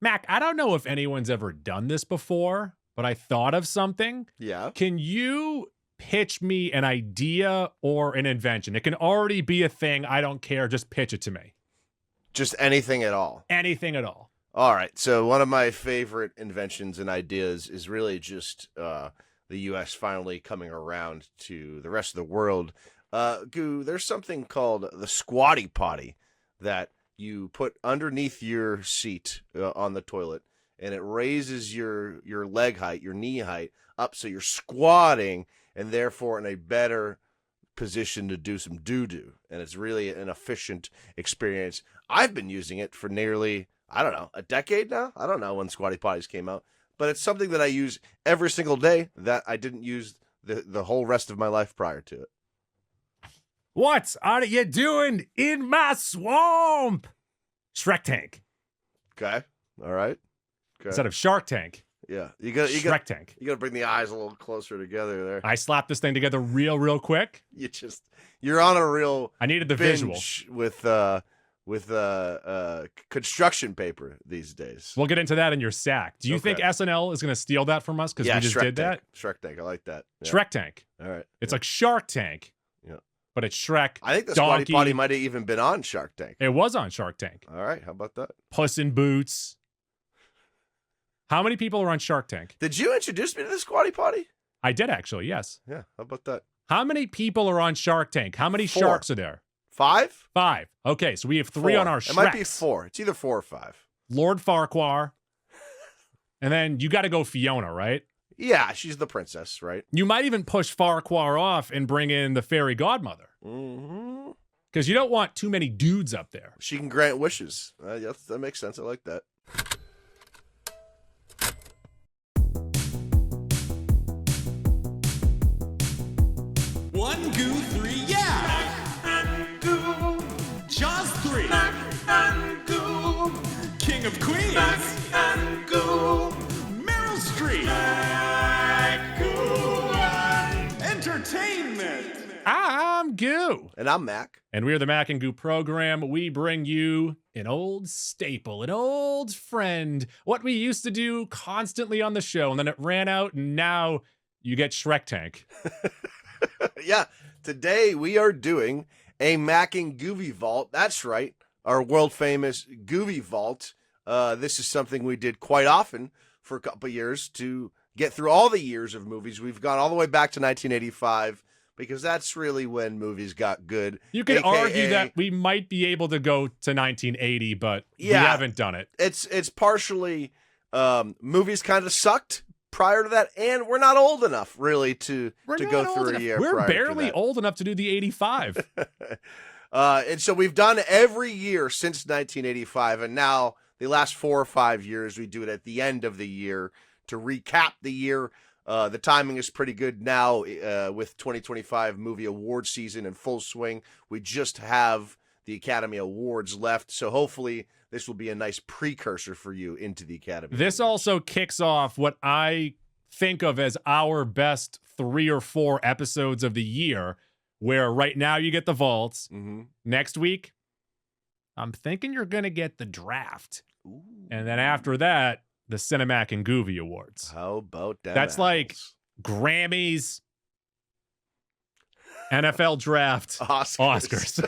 Mac, I don't know if anyone's ever done this before, but I thought of something. Yeah. Can you pitch me an idea or an invention? It can already be a thing. I don't care. Just pitch it to me. Just anything at all. Anything at all. All right. So one of my favorite inventions and ideas is really just the U.S. finally coming around to the rest of the world. Goo, there's something called the squatty potty that you put underneath your seat on the toilet, and it raises your leg height, your knee height up, so you're squatting and therefore in a better position to do some doo-doo. And it's really an efficient experience. I've been using it for nearly, I don't know, a decade now? I don't know when squatty potties came out, but it's something that I use every single day that I didn't use the whole rest of my life prior to it. What are you doing in my swamp? Shrek Tank. Okay. All right. Okay. Instead of Shark Tank. Yeah. Shrek Tank. You got to bring the eyes a little closer together there. I slapped this thing together real quick. You're on a real I needed the binge visual. with construction paper these days. We'll get into that in your sack. Do you think SNL is going to steal that from us because we just Shrek did Tank. that? Shrek Tank. I like that. Yeah. Shrek Tank. All right. It's like Shark Tank. Yeah. But it's Shrek. I think the Donkey. Squatty Potty might have even been on Shark Tank. It was on Shark Tank. All right. How about that? Puss in Boots. How many people are on Shark Tank? Did you introduce me to the Squatty Potty? I did actually, yes. Yeah. How about that? How many people are on Shark Tank? How many 4. sharks are there? 5? 5. Okay, so we have 3 4. on our Shreks. It might be 4. It's either 4 or 5. Lord Farquhar. And then you got to go Fiona, right? Yeah, she's the princess, right? You might even push Farquhar off and bring in the fairy godmother. Mm-hmm. Because you don't want too many dudes up there. She can grant wishes. That makes sense. I like that. One goo, 3 yeah. Goo. Jaws 3. Goo. King of Queens. Goo. Meryl Streep. Entertainment. I'm Goo. And I'm Mac. And we're the Mac and Goo program. We bring you an old staple, an old friend, what we used to do constantly on the show, and then it ran out, and now you get Shrek Tank. Yeah, today we are doing a Mac and Guvie vault. That's right, our world famous Guvie vault. This is something we did quite often for a couple years to get through all the years of movies. We've gone all the way back to 1985 because that's really when movies got good. You could AKA, argue that we might be able to go to 1980, but we haven't done it. It's partially movies kind of sucked prior to that, and we're not old enough really to go through a year. We're prior to barely that. old enough to do the 85. And so we've done every year since 1985, and now the last 4 or 5 years we do it at the end of the year to recap the year. The timing is pretty good now with 2025 movie award season in full swing. We just have the Academy Awards left, so hopefully this will be a nice precursor for you into the Academy This Awards. also kicks off what I think of as our best 3 or 4 episodes of the year, where right now you get the vaults. Mm-hmm. Next week, I'm thinking you're going to get the draft. Ooh. And then after that, the Cinemac and Guvie Awards. How about that? That's like Grammys, NFL draft, Oscars.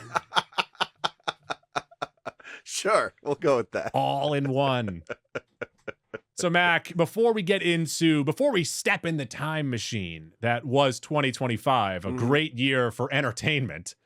Sure, we'll go with that. All in one. So, Mac, before we step in the time machine that was 2025, a great year for entertainment,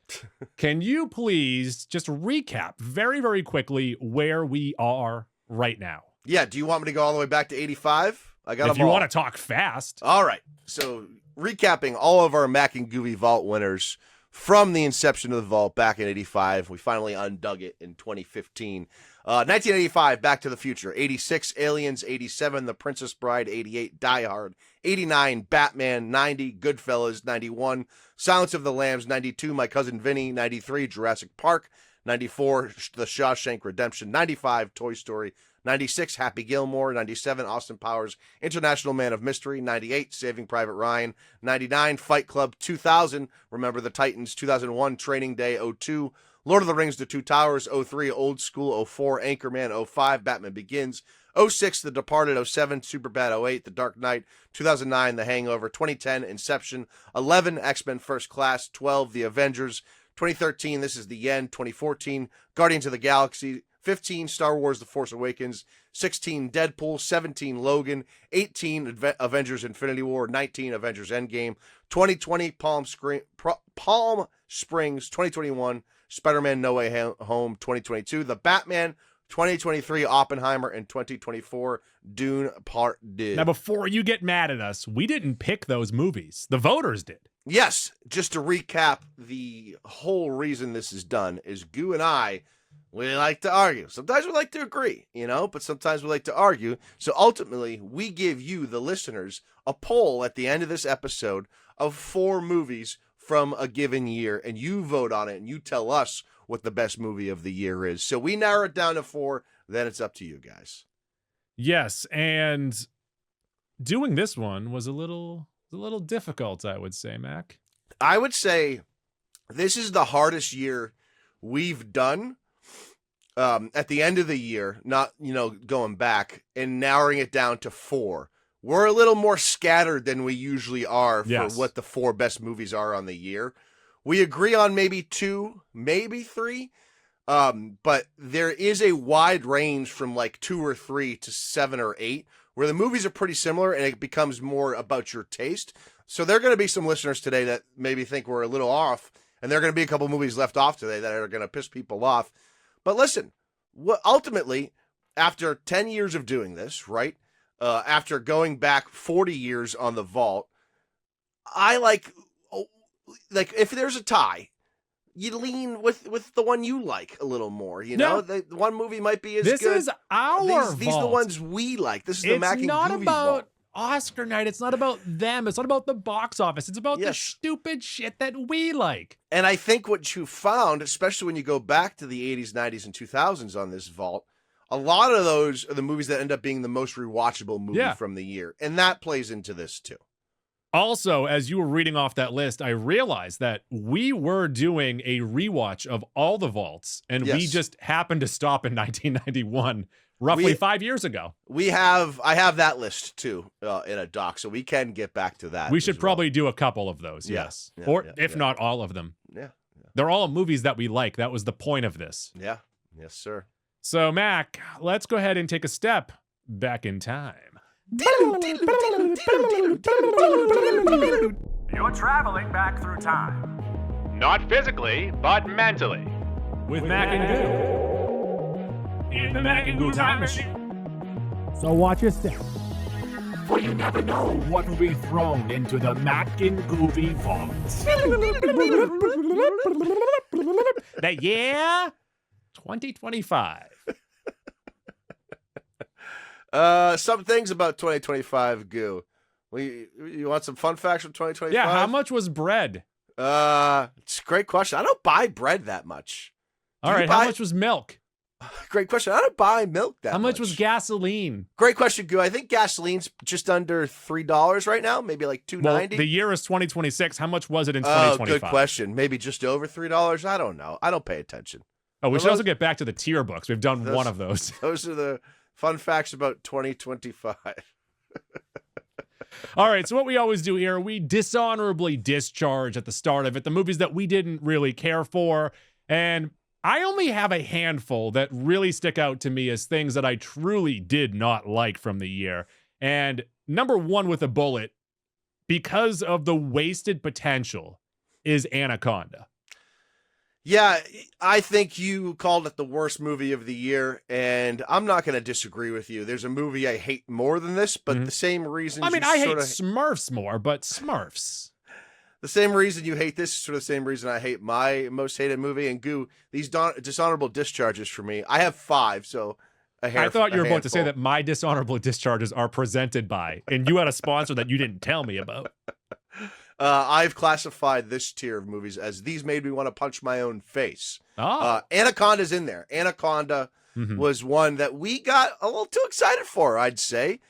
can you please just recap very, very quickly where we are right now? Yeah, do you want me to go all the way back to 85? I got If you want to talk fast. All right. So, recapping all of our Mac and Guvie Vault winners from the inception of the vault back in 85. We finally undug it in 2015. 1985, Back to the Future. 86, Aliens. 87, The Princess Bride. 88, Die Hard. 89, Batman. 90, Goodfellas. 91, Silence of the Lambs. 92, My Cousin Vinny. 93, Jurassic Park. 94, The Shawshank Redemption. 95, Toy Story. 96, Happy Gilmore. 97, Austin Powers, International Man of Mystery. 98, Saving Private Ryan. 99, Fight Club. 2000, Remember the Titans. 2001, Training Day. 02, Lord of the Rings, The Two Towers. 03, Old School. 04, Anchorman. 05, Batman Begins. '06, The Departed. '07, Superbad. '08, The Dark Knight. 2009, The Hangover. 2010, Inception. 11, X-Men First Class. 12, The Avengers. 2013, This Is the End. 2014, Guardians of the Galaxy. 15, Star Wars The Force Awakens. 16, Deadpool. 17, Logan. 18, Avengers Infinity War. 19, Avengers Endgame. 2020, Palm Springs. 2021, Spider-Man No Way Home. 2022, The Batman. 2023, Oppenheimer. And 2024, Dune Part 2. Now, before you get mad at us, we didn't pick those movies. The voters did. Yes, just to recap, the whole reason this is done is Goo and I, we like to argue. Sometimes we like to agree, but sometimes we like to argue. So ultimately, we give you, the listeners, a poll at the end of this episode of 4 movies from a given year, and you vote on it, and you tell us what the best movie of the year is. So we narrow it down to 4, then it's up to you guys. Yes, and doing this one was a little difficult, I would say, Mac. I would say this is the hardest year we've done at the end of the year, not, going back and narrowing it down to 4. We're a little more scattered than we usually are for what the 4 best movies are on the year. We agree on maybe 2, maybe 3, but there is a wide range from like 2 or 3 to 7 or 8, where the movies are pretty similar and it becomes more about your taste. So there are going to be some listeners today that maybe think we're a little off, and there are going to be a couple movies left off today that are going to piss people off. But listen, ultimately, after 10 years of doing this, right, after going back 40 years on the vault, I like if there's a tie, you lean with the one you like a little more, The one movie might be as good. This is our vault. These are the ones we like. This is the Mac and Guvie vault. It's not about Oscar night. It's not about them. It's not about the box office. It's about the stupid shit that we like. And I think what you found, especially when you go back to the 80s, 90s, and 2000s on this vault, a lot of those are the movies that end up being the most rewatchable movie from the year. And that plays into this too. Also, as you were reading off that list, I realized that we were doing a rewatch of all the vaults, and we just happened to stop in 1991, roughly 5 years ago. I have that list too in a doc, so we can get back to that. We should probably do a couple of those, yes. Or if not all of them. Yeah. They're all movies that we like. That was the point of this. Yeah. Yes, sir. So, Mac, let's go ahead and take a step back in time. You're traveling back through time. Not physically, but mentally. With Mac and Goo. In the Mac and Goo time machine. So watch your step. For you never know what will be thrown into the Mac and Guvie vaults. The year 2025. Some things about 2025, Goo. You want some fun facts from 2025? Yeah, how much was bread? It's a great question. I don't buy bread that much. All right, how much was milk? Great question. I don't buy milk that much. How much was gasoline? Great question, Goo. I think gasoline's just under $3 right now, maybe like $2.90. Well, the year is 2026. How much was it in 2025? Good question. Maybe just over $3? I don't know. I don't pay attention. Oh, we should also get back to the tier books. We've done one of those. Those are the fun facts about 2025. All right, so what we always do here, we dishonorably discharge at the start of it the movies that we didn't really care for. And I only have a handful that really stick out to me as things that I truly did not like from the year. And number one with a bullet, because of the wasted potential, is Anaconda. Yeah, I think you called it the worst movie of the year, and I'm not going to disagree with you. There's a movie I hate more than this, but the same reason. I mean, I hate Smurfs more, but Smurfs. The same reason you hate this is sort of the same reason I hate my most hated movie. And Goo, these dishonorable discharges for me. I have 5, so I thought you were about to say that my dishonorable discharges are presented by, and you had a sponsor that you didn't tell me about. I've classified this tier of movies as these made me want to punch my own face. Oh. Anaconda's in there. Anaconda was one that we got a little too excited for, I'd say.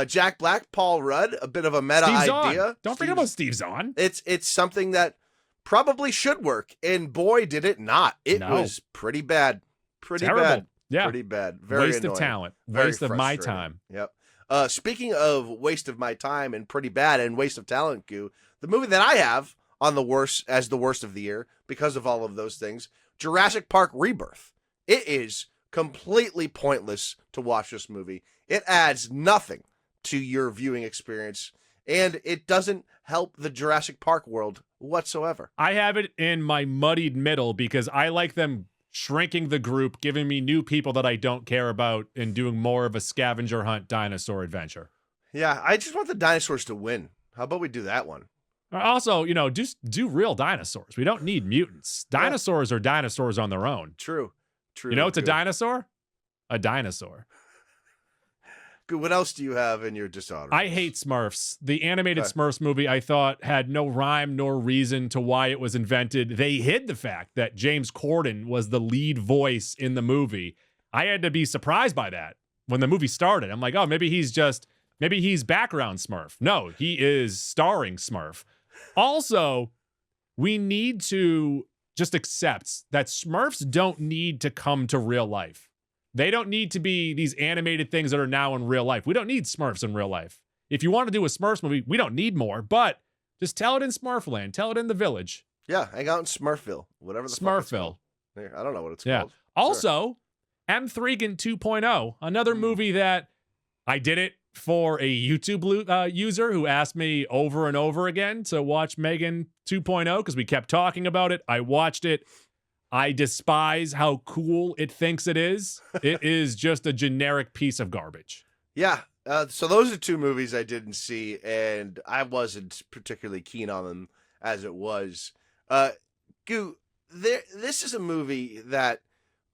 Jack Black, Paul Rudd, a bit of a meta idea. Don't forget about Steve Zahn. It's something that probably should work, and boy, did it not. It was pretty bad. Pretty Terrible. bad. Yeah. Pretty bad. Very Waste annoying. of talent. Very Waste of my frustrating. time. Yep. Speaking of waste of my time and pretty bad and waste of talent, Goo, the movie that I have on the worst of the year because of all of those things, Jurassic Park Rebirth. It is completely pointless to watch this movie. It adds nothing to your viewing experience, and it doesn't help the Jurassic Park world whatsoever. I have it in my muddied middle because I like them shrinking the group, giving me new people that I don't care about, and doing more of a scavenger hunt dinosaur adventure. Yeah, I just want the dinosaurs to win. How about we do that one? Also, just do real dinosaurs. We don't need mutants. Dinosaurs are dinosaurs on their own. True. You know what's a Good. dinosaur? A dinosaur. Good. What else do you have in your dishonorables? I hate Smurfs. The animated Smurfs movie, I thought, had no rhyme nor reason to why it was invented. They hid the fact that James Corden was the lead voice in the movie. I had to be surprised by that when the movie started. I'm like, oh, maybe he's background Smurf. No, he is starring Smurf. Also, we need to just accept that Smurfs don't need to come to real life. They don't need to be these animated things that are now in real life. We don't need Smurfs in real life. If you want to do a Smurfs movie, we don't need more, but just tell it in Smurfland. Tell it in the village. Yeah, hang out in Smurfville. Whatever the fuck it's called. I don't know what it's called. Also, M3gan 2.0, another movie that I did it for a YouTube user who asked me over and over again to watch Megan 2.0 because we kept talking about it. I watched it. I despise how cool it thinks it is. It is just a generic piece of garbage. Yeah. So those are two movies I didn't see, and I wasn't particularly keen on them as it was. Goo, this is a movie that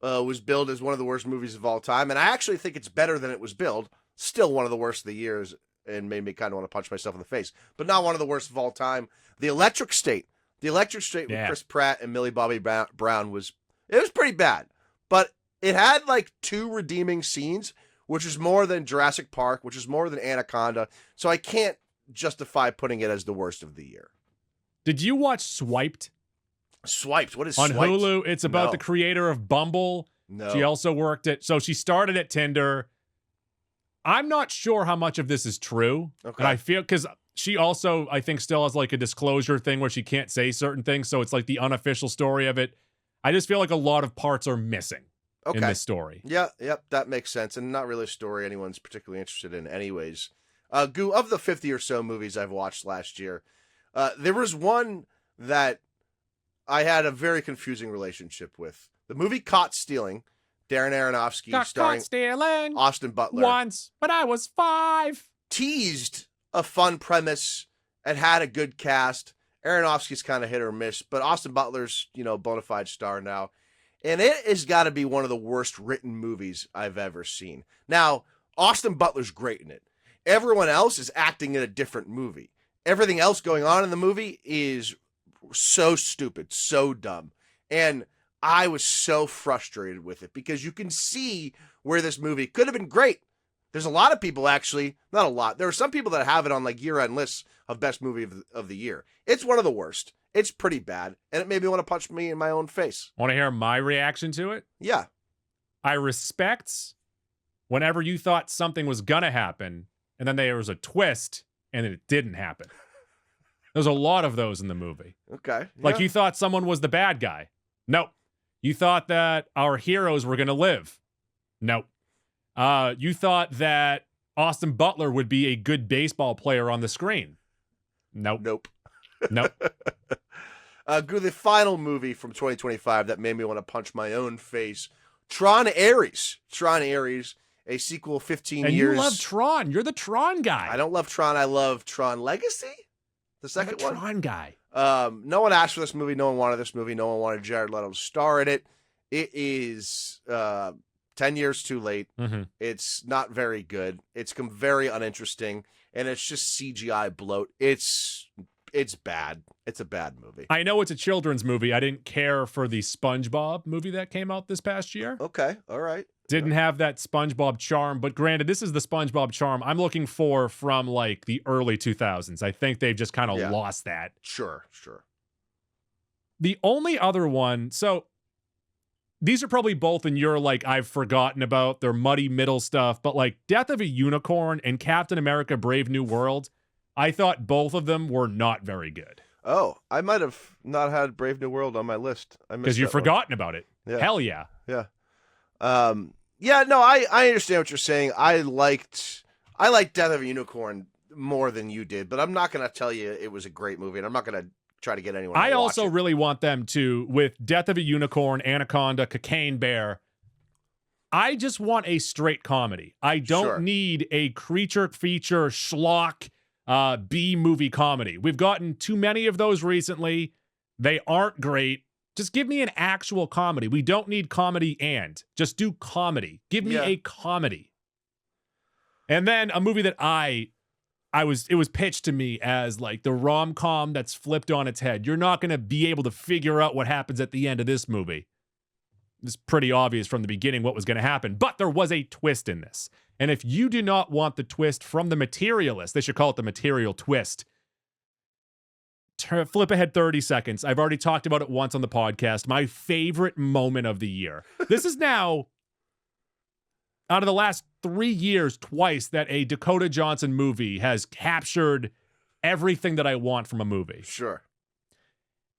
was billed as one of the worst movies of all time, and I actually think it's better than it was billed. Still one of the worst of the years, and made me kind of want to punch myself in the face, but not one of the worst of all time. The Electric State. The Electric State with Chris Pratt and Millie Bobby Brown was pretty bad, but it had like two redeeming scenes, which is more than Jurassic Park, which is more than Anaconda. So I can't justify putting it as the worst of the year. Did you watch Swiped? Swiped? What is on Swiped? Hulu? It's about the creator of Bumble. No. She also she started at Tinder. I'm not sure how much of this is true. Okay. And I feel because she also, I think, still has like a disclosure thing where she can't say certain things. So it's like the unofficial story of it. I just feel like a lot of parts are missing in this story. Yeah, yep, that makes sense. And not really a story anyone's particularly interested in anyways. Goo, of the 50 or so movies I've watched last year, there was one that I had a very confusing relationship with. The movie Caught Stealing, Darren Aronofsky, starring stealing Austin Butler. Once, but I was 5. Teased a fun premise and had a good cast. Aronofsky's kind of hit or miss, but Austin Butler's, bona fide star now. And it has got to be one of the worst written movies I've ever seen. Now, Austin Butler's great in it. Everyone else is acting in a different movie. Everything else going on in the movie is so stupid, so dumb. And I was so frustrated with it because you can see where this movie could have been great. There's a lot of people, actually, not a lot. There are some people that have it on like year-end lists of best movie of the year. It's one of the worst. It's pretty bad, and it made me want to punch me in my own face. Want to hear my reaction to it? Yeah. I respect whenever you thought something was going to happen, and then there was a twist, and it didn't happen. There's a lot of those in the movie. Okay. Like you thought someone was the bad guy. Nope. You thought that our heroes were going to live. Nope. You thought that Austin Butler would be a good baseball player on the screen. Nope. Nope. Nope. The final movie from 2025 that made me want to punch my own face, Tron Ares. Tron Ares, a sequel 15 and years. You love Tron. You're the Tron guy. I don't love Tron. I love Tron Legacy, the second one. Tron guy. No one asked for this movie. No one wanted this movie. No one wanted Jared Leto to star in it. It is 10 years too late. Mm-hmm. It's not very good. It's very uninteresting, and it's just CGI bloat. It's bad. It's a bad movie. I know it's a children's movie. I didn't care for the SpongeBob movie that came out this past year. Okay, all right. Didn't have that SpongeBob charm, but granted, this is the SpongeBob charm I'm looking for from like the early 2000s. I think they've just kind of lost that. Sure. The only other one, so these are probably both in your, like, I've forgotten about their muddy middle stuff, but like Death of a Unicorn and Captain America Brave New World, I thought both of them were not very good. Oh, I might have not had Brave New World on my list. Because you've forgotten about it. Yeah. Hell yeah. Yeah. Yeah, no, I understand what you're saying. I liked Death of a Unicorn more than you did, but I'm not going to tell you it was a great movie, and I'm not going to try to get anyone to I watch also it. really want them to, with Death of a Unicorn, Anaconda, Cocaine Bear, I just want a straight comedy. I don't Sure. need a creature feature schlock B-movie comedy. We've gotten too many of those recently. They aren't great. Just give me an actual comedy. We don't need comedy and. Just do comedy. Give me a comedy. And then a movie that it was pitched to me as like the rom-com that's flipped on its head. You're not going to be able to figure out what happens at the end of this movie. It's pretty obvious from the beginning what was going to happen, but there was a twist in this. And if you do not want the twist from The Materialist, they should call it The Material Twist. Flip ahead 30 seconds. I've already talked about it once on the podcast. My favorite moment of the year. This is now, out of the last 3 years, twice that a Dakota Johnson movie has captured everything that I want from a movie. Sure.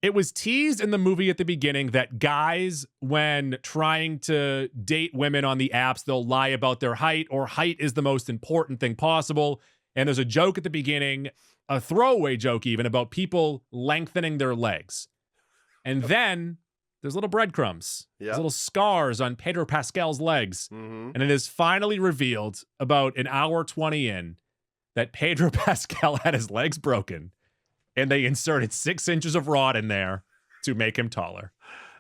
It was teased in the movie at the beginning that guys, when trying to date women on the apps, they'll lie about their height, or height is the most important thing possible. And there's a joke at the beginning, a throwaway joke even, about people lengthening their legs. And then there's little breadcrumbs. There's little scars on Pedro Pascal's legs. Mm-hmm. And it is finally revealed about an hour 20 in that Pedro Pascal had his legs broken. And they inserted 6 inches of rod in there to make him taller.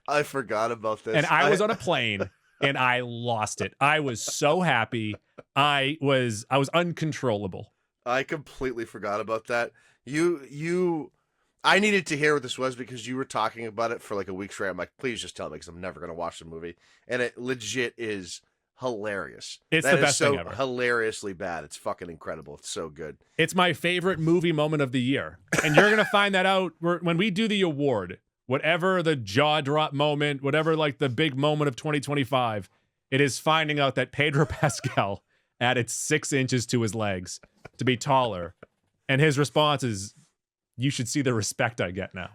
I forgot about this. And I was on a plane and I lost it. I was so happy. I was uncontrollable. I completely forgot about that. I needed to hear what this was because you were talking about it for like a week straight. I'm like, please just tell me because I'm never going to watch the movie. And it legit is hilarious. It's that the best so thing ever. Hilariously bad. It's fucking incredible. It's so good. It's my favorite movie moment of the year. And you're going to find that out when we do the award. Whatever the jaw drop moment, whatever like the big moment of 2025, it is finding out that Pedro Pascal added 6 inches to his legs to be taller. And his response is, you should see the respect I get now.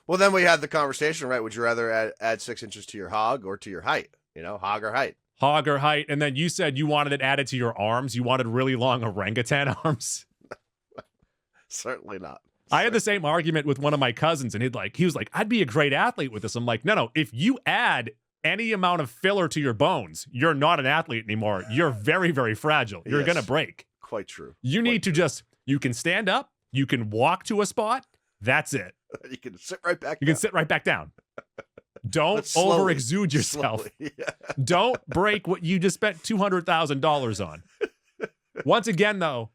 Well, then we had the conversation, right? Would you rather add 6 inches to your hog or to your height? You know, hog or height? Hog or height. And then you said you wanted it added to your arms. You wanted really long orangutan arms. Certainly not. I had the same argument with one of my cousins, and he was like, I'd be a great athlete with this. I'm like, no. If you add any amount of filler to your bones, you're not an athlete anymore. You're very, very fragile. You're going to break. Quite true. You need to you can stand up. You can walk to a spot. That's it. You can sit right back You down. can sit right back down. Don't But slowly, over-exude yourself. slowly, yeah. Don't break what you just spent $200,000 on. Once again, though,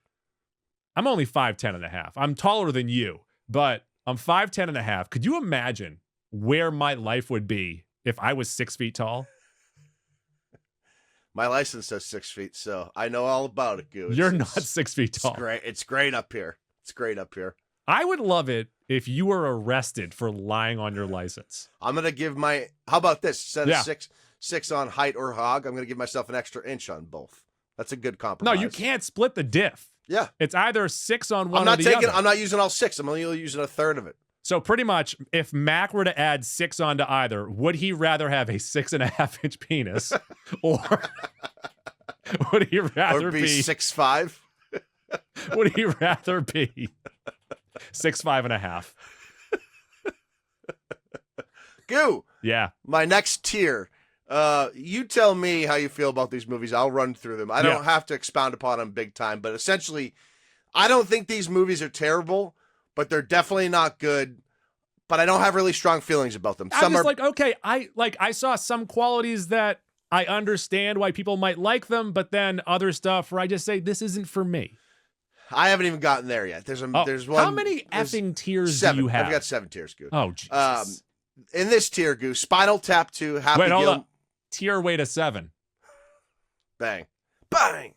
I'm only 5'10 and a half. I'm taller than you, but I'm 5'10 and a half. Could you imagine where my life would be if I was 6 feet tall? My license says 6 feet, so I know all about it, Goo. You're not 6 feet tall. It's great. It's great up here. It's great up here. I would love it if you were arrested for lying on your license. I'm gonna give how about this? Instead Yeah. of six on height or hog, I'm gonna give myself an extra inch on both. That's a good compromise. No, you can't split the diff. Yeah. It's either 6 on one I'm not or the other. I'm not using all 6. I'm only using a third of it. So pretty much, if Mac were to add 6 onto either, would he rather have a 6.5-inch penis, or would he rather Or be be 6'5"? Would he rather be 6'5.5"? Goo. Yeah. My next tier. You tell me how you feel about these movies. I'll run through them. I don't have to expound upon them big time, but essentially, I don't think these movies are terrible, but they're definitely not good. But I don't have really strong feelings about them. I'm just like, okay, I saw some qualities that I understand why people might like them, but then other stuff where I just say, this isn't for me. I haven't even gotten there yet. There's one. How many effing tiers 7. do you have? I've got 7 tiers, Goo. Oh, Jesus. In this tier, Goo, Spinal Tap 2, Happy Wait, hold Gil- up. Tier weight of 7. Bang. Bang.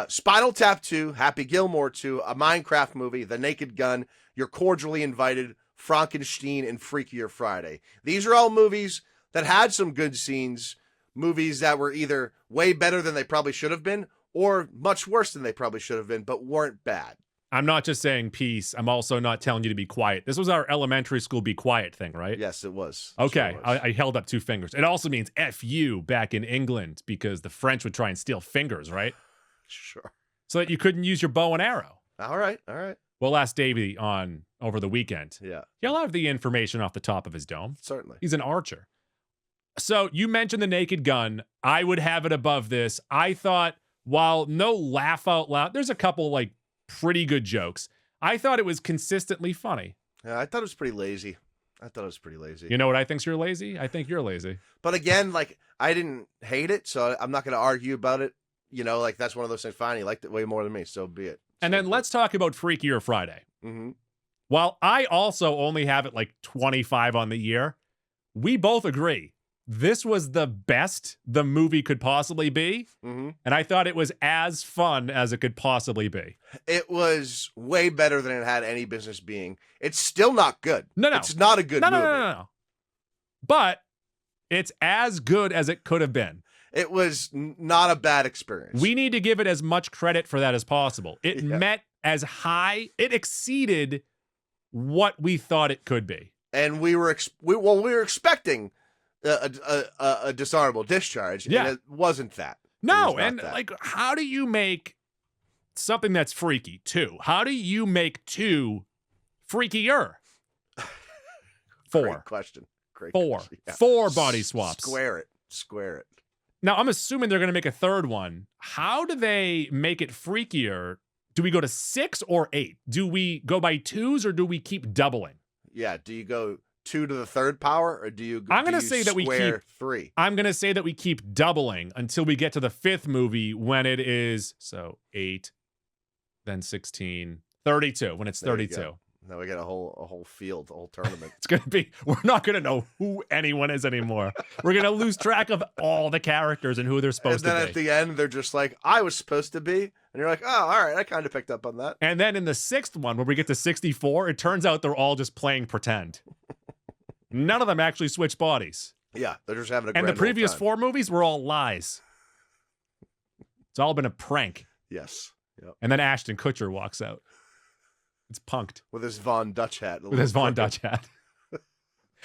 Spinal Tap 2, Happy Gilmore 2, a Minecraft movie, The Naked Gun, You're Cordially Invited, Frankenstein, and Freakier Friday. These are all movies that had some good scenes, movies that were either way better than they probably should have been or much worse than they probably should have been, but weren't bad. I'm not just saying peace. I'm also not telling you to be quiet. This was our elementary school be quiet thing, right? Yes, it was. Okay, Sure was. I held up 2 fingers. It also means F you back in England because the French would try and steal fingers, right? Sure. So that you couldn't use your bow and arrow. All right. We'll ask Davey on over the weekend. Yeah, He'll have the information off the top of his dome. certainly. He's an archer. So you mentioned the Naked Gun. I would have it above this. I thought, while no laugh out loud, there's a couple like pretty good jokes. I thought it was consistently funny. Yeah, I thought it was pretty lazy. You know what I think's you're lazy? I think you're lazy. But again, like, I didn't hate it, so I'm not going to argue about it. You know, like, that's one of those things. Fine, he liked it way more than me, so be it. And then let's talk about Freakier Friday. Mm-hmm. While I also only have it like 25 on the year, we both agree this was the best the movie could possibly be. Mm-hmm. And I thought it was as fun as it could possibly be. It was way better than it had any business being. It's still not good. No. It's not a good movie. No. But it's as good as it could have been. It was not a bad experience. We need to give it as much credit for that as possible. It Yeah. met as high, it exceeded what we thought it could be. And we were expecting a dishonorable discharge. Yeah. And it wasn't that. No, It was not and that. like, how do you make something that's freaky 2? How do you make 2 freakier? 4. Great question. Great 4. question. Yeah. 4 body swaps. Square it. Now, I'm assuming they're going to make a 3rd one. How do they make it freakier? Do we go to 6 or 8? Do we go by 2s or do we keep doubling? Yeah. Do you go 2 to the 3rd power, or do you? I'm going gonna to say that we square keep 3. I'm going to say that we keep doubling until we get to the 5th movie when it is, 8, then 16, 32, when it's There you 32. go. Now we get a whole field, a whole tournament. It's going to be, we're not going to know who anyone is anymore. We're going to lose track of all the characters and who they're And supposed then to at be. the end, they're just like, I was supposed to be. And you're like, oh, all right, I kind of picked up on that. And then in the 6th one, where we get to 64, it turns out they're all just playing pretend. None of them actually switch bodies. Yeah, they're just having a And the grand old previous time. 4 movies were all lies. It's all been a prank. Yes. Yep. And then Ashton Kutcher walks out. It's punked With his Von Dutch hat. with his Von Dutch hat.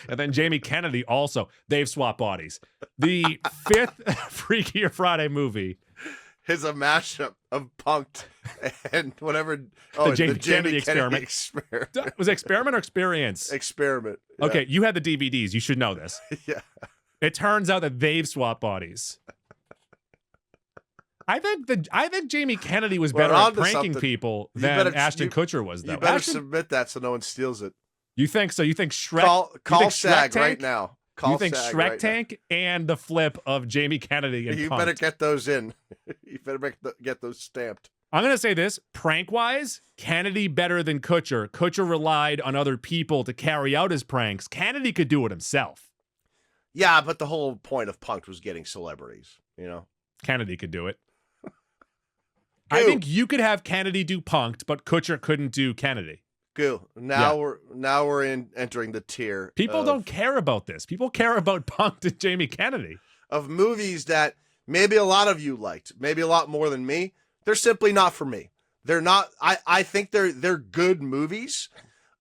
And then Jamie Kennedy also. They've swapped bodies. The 5th Freakier Friday movie. Is a mashup of Punked and whatever. Oh, Jamie the Kennedy experiment. experiment. Was it experiment or experience? Experiment. Yeah. Okay, you had the DVDs. You should know this. Yeah. It turns out that they've swapped bodies. I think Jamie Kennedy was We're better at onto pranking something. people You than better- Ashton you- Kutcher was, though. You better Ashton, submit that so no one steals it. you think so? You think Shrek? Call you think SAG Shrek right Tank? now. Call You think SAG Shrek right now. Tank and the flip of Jamie Kennedy and You Punked. better get those in. You better get those stamped. I'm gonna say this: prank-wise, Kennedy better than Kutcher. Kutcher relied on other people to carry out his pranks. Kennedy could do it himself. Yeah, but the whole point of Punked was getting celebrities. You know. Kennedy could do it. I Goo. think you could have Kennedy do Punked, but Kutcher couldn't do Kennedy. Goo. Now we're entering the tier. People of, don't care about this. People care about Punked and Jamie Kennedy. of movies that maybe a lot of you liked, maybe a lot more than me. They're simply not for me. They're not. I think they're good movies.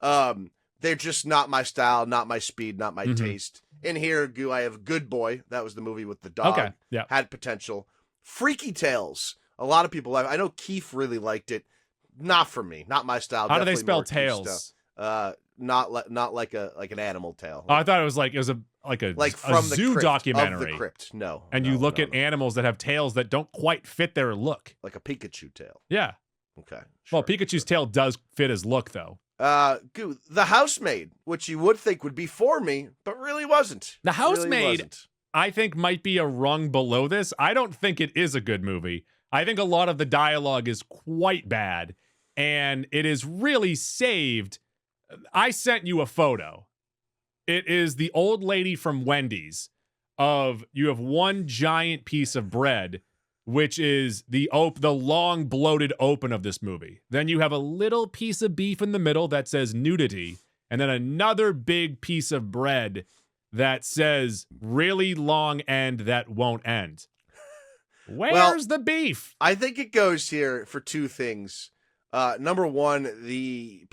They're just not my style, not my speed, not my taste. In here, Goo, I have Good Boy. That was the movie with the dog. Okay, yeah. Had potential. Freaky Tales. A lot of people like. I know Keith really liked it. Not for me. Not my style. How do they Definitely spell more Keith tails? stuff. Not like an animal tail. Oh, I thought it was a From the zoo crypt, documentary. Of the crypt. No. And no, you look no, at no. animals that have tails that don't quite fit their look. Like a Pikachu tail. Yeah. Okay. Well, sure. Pikachu's tail does fit his look, though. Goo, The Housemaid, which you would think would be for me, but really wasn't. The Really Housemaid, wasn't. I think, might be a rung below this. I don't think it is a good movie. I think a lot of the dialogue is quite bad, and it is really saved. I sent you a photo. It is the old lady from Wendy's of you have one giant piece of bread, which is the long bloated open of this movie. Then you have a little piece of beef in the middle that says nudity, and then another big piece of bread that says really long end that won't end. Where's the beef? I think it goes here for two things. Number one, the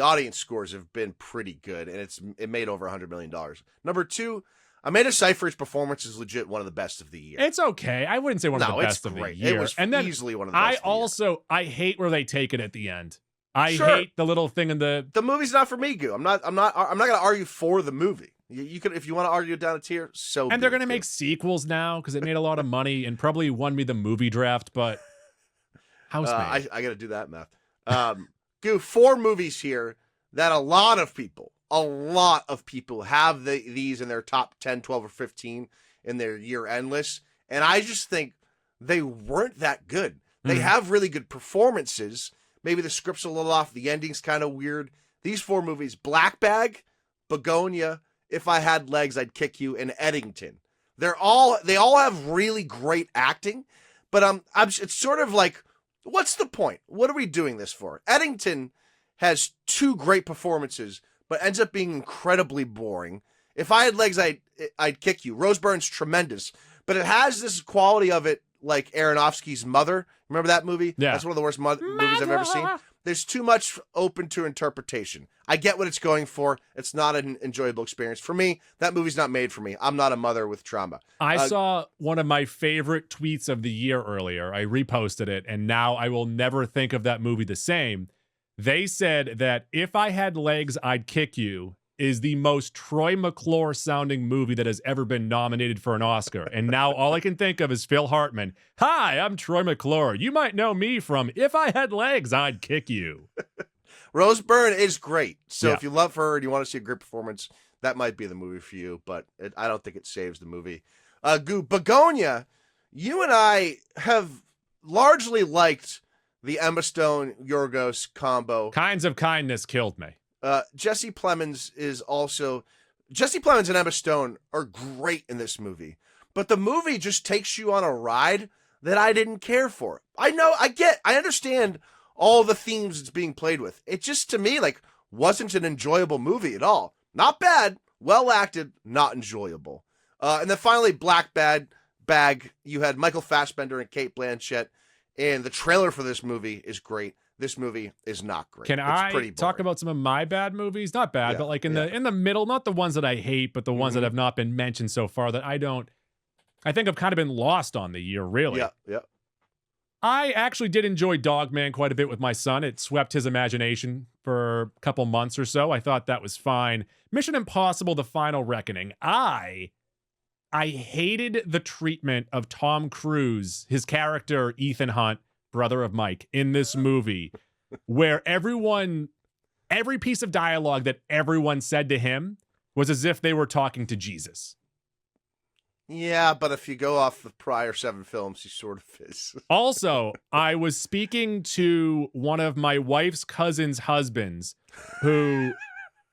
audience scores have been pretty good, and it made over $100 million. Number two, Amanda Seyfried's performance is legit one of the best of the year. It's okay. I wouldn't say one of the best of the year. It was easily one of the best. I hate where they take it at the end. I hate the little thing in the movie's not for me, Goo. I'm not going to argue for the movie. You could, if you want to argue it down a tier, so. And they're going to make sequels now because it made a lot of money and probably won me the movie draft. But Housemaid, I got to do that math. Goo, 4 movies here that a lot of people have these in their top 10, 12, or 15 in their year-end list, and I just think they weren't that good. They have really good performances. Maybe the script's a little off. The ending's kind of weird. These 4 movies, Black Bag, Begonia, If I Had Legs, I'd Kick You, and Eddington. They all have really great acting, but it's sort of like, what's the point? What are we doing this for? Eddington has 2 great performances, but ends up being incredibly boring. If I Had Legs, I'd Kick You. Rose Byrne's tremendous, but it has this quality of it like Aronofsky's Mother. Remember that movie? Yeah. That's one of the worst movies I've ever seen. There's too much open to interpretation. I get what it's going for. It's not an enjoyable experience. For me, that movie's not made for me. I'm not a mother with trauma. I saw one of my favorite tweets of the year earlier. I reposted it, and now I will never think of that movie the same. They said that If I Had Legs, I'd Kick You is the most Troy McClure sounding movie that has ever been nominated for an Oscar. And now all I can think of is Phil Hartman. Hi, I'm Troy McClure. You might know me from If I Had Legs, I'd Kick You. Rose Byrne is great. So if you love her and you want to see a great performance, that might be the movie for you. But I don't think it saves the movie. Begonia, you and I have largely liked the Emma Stone Yorgos combo. Kinds of Kindness killed me. Jesse Plemons and Emma Stone are great in this movie, but the movie just takes you on a ride that I didn't care for. I understand all the themes it's being played with. It just, to me, like, wasn't an enjoyable movie at all. Not bad, well acted, not enjoyable. And then finally, Black Bag, you had Michael Fassbender and Cate Blanchett, and the trailer for this movie is great. This movie is not great. Can I talk about some of my bad movies? Not bad, but like in the middle, not the ones that I hate, but the ones that have not been mentioned so far that I think have kind of been lost on the year, really. Yeah. I actually did enjoy Dogman quite a bit with my son. It swept his imagination for a couple months or so. I thought that was fine. Mission Impossible: The Final Reckoning. I hated the treatment of Tom Cruise, his character Ethan Hunt, brother of Mike, in this movie, where every piece of dialogue that everyone said to him was as if they were talking to Jesus. Yeah, but if you go off the prior 7 films, he sort of is. Also, I was speaking to one of my wife's cousin's husbands who,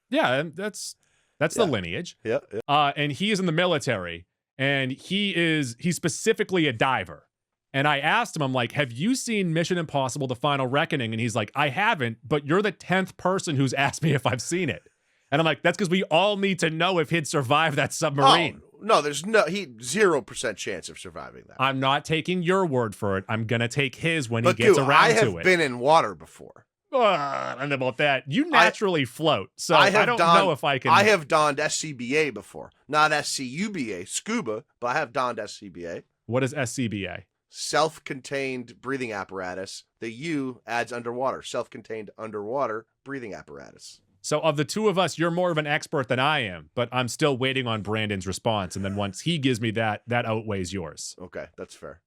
that's the lineage. Yeah. And he is in the military, and he's specifically a diver. And I asked him, I'm like, have you seen Mission Impossible: The Final Reckoning? And he's like, I haven't, but you're the 10th person who's asked me if I've seen it. And I'm like, that's because we all need to know if he'd survive that submarine. Oh, no, there's 0% chance of surviving that. I'm not taking your word for it. I'm going to take his when he gets around to it. I have been in water before. I don't know about that. You naturally float, so I don't know if I can. I have donned SCBA before. Not SCUBA, scuba, but I have donned SCBA. What is SCBA? Self-contained breathing apparatus. The U adds underwater. Self-contained underwater breathing apparatus. So of the two of us, you're more of an expert than I am, but I'm still waiting on Brandon's response. And then once he gives me that outweighs yours. Okay, that's fair.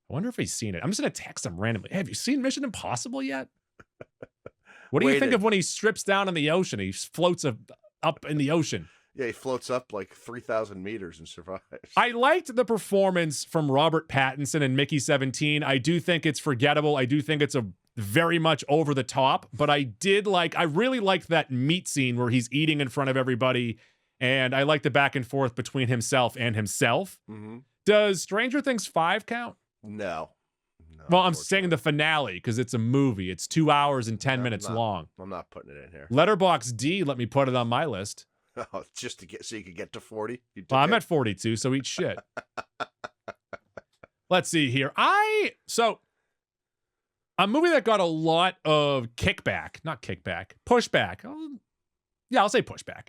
I wonder if he's seen it. I'm just going to text him randomly. Hey, have you seen Mission Impossible yet? What do you think of when he strips down in the ocean? He floats up in the ocean. Yeah, he floats up like 3,000 meters and survives. I liked the performance from Robert Pattinson and Mickey 17. I do think it's forgettable. I do think it's a very much over the top, but I really liked that meat scene where he's eating in front of everybody, and I like the back and forth between himself and himself. Mm-hmm. Does Stranger Things 5 count? No. Well, I'm saying the finale because it's a movie. It's 2 hours and 10 minutes long. I'm not putting it in here. Letterboxd D let me put it on my list. Oh, just to get so you could get to 40. Well, I'm at 42, so eat shit. Let's see here. So a movie that got a lot of pushback. I'll say pushback.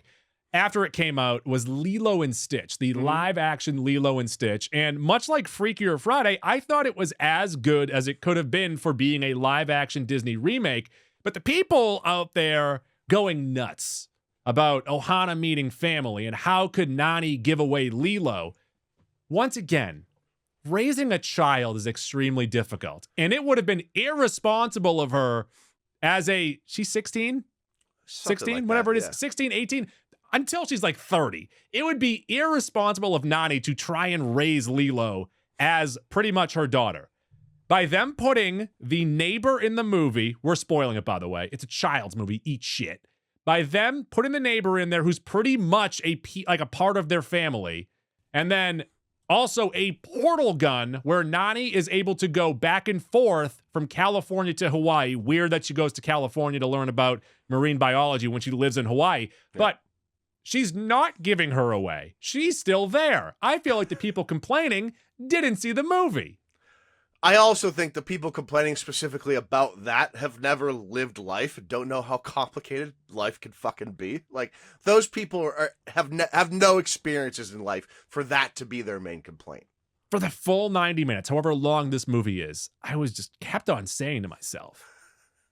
After it came out was Lilo and Stitch, the live action Lilo and Stitch. And much like Freakier Friday, I thought it was as good as it could have been for being a live action Disney remake. But the people out there going nuts about Ohana meeting family and how could Nani give away Lilo. Once again, raising a child is extremely difficult. And it would have been irresponsible of her she's 16? 16? Like Whatever that, it is, yeah. 16, 18, until she's like 30. It would be irresponsible of Nani to try and raise Lilo as pretty much her daughter. By them putting the neighbor in the movie, we're spoiling it, by the way. It's a child's movie. Eat shit. By them putting the neighbor in there who's pretty much a part of their family, and then also a portal gun where Nani is able to go back and forth from California to Hawaii. Weird that she goes to California to learn about marine biology when she lives in Hawaii. Yeah. But she's not giving her away. She's still there. I feel like the people complaining didn't see the movie. I also think the people complaining specifically about that have never lived life and don't know how complicated life can fucking be. Like, those people have no experiences in life for that to be their main complaint. For the full 90 minutes, however long this movie is, I was just kept on saying to myself,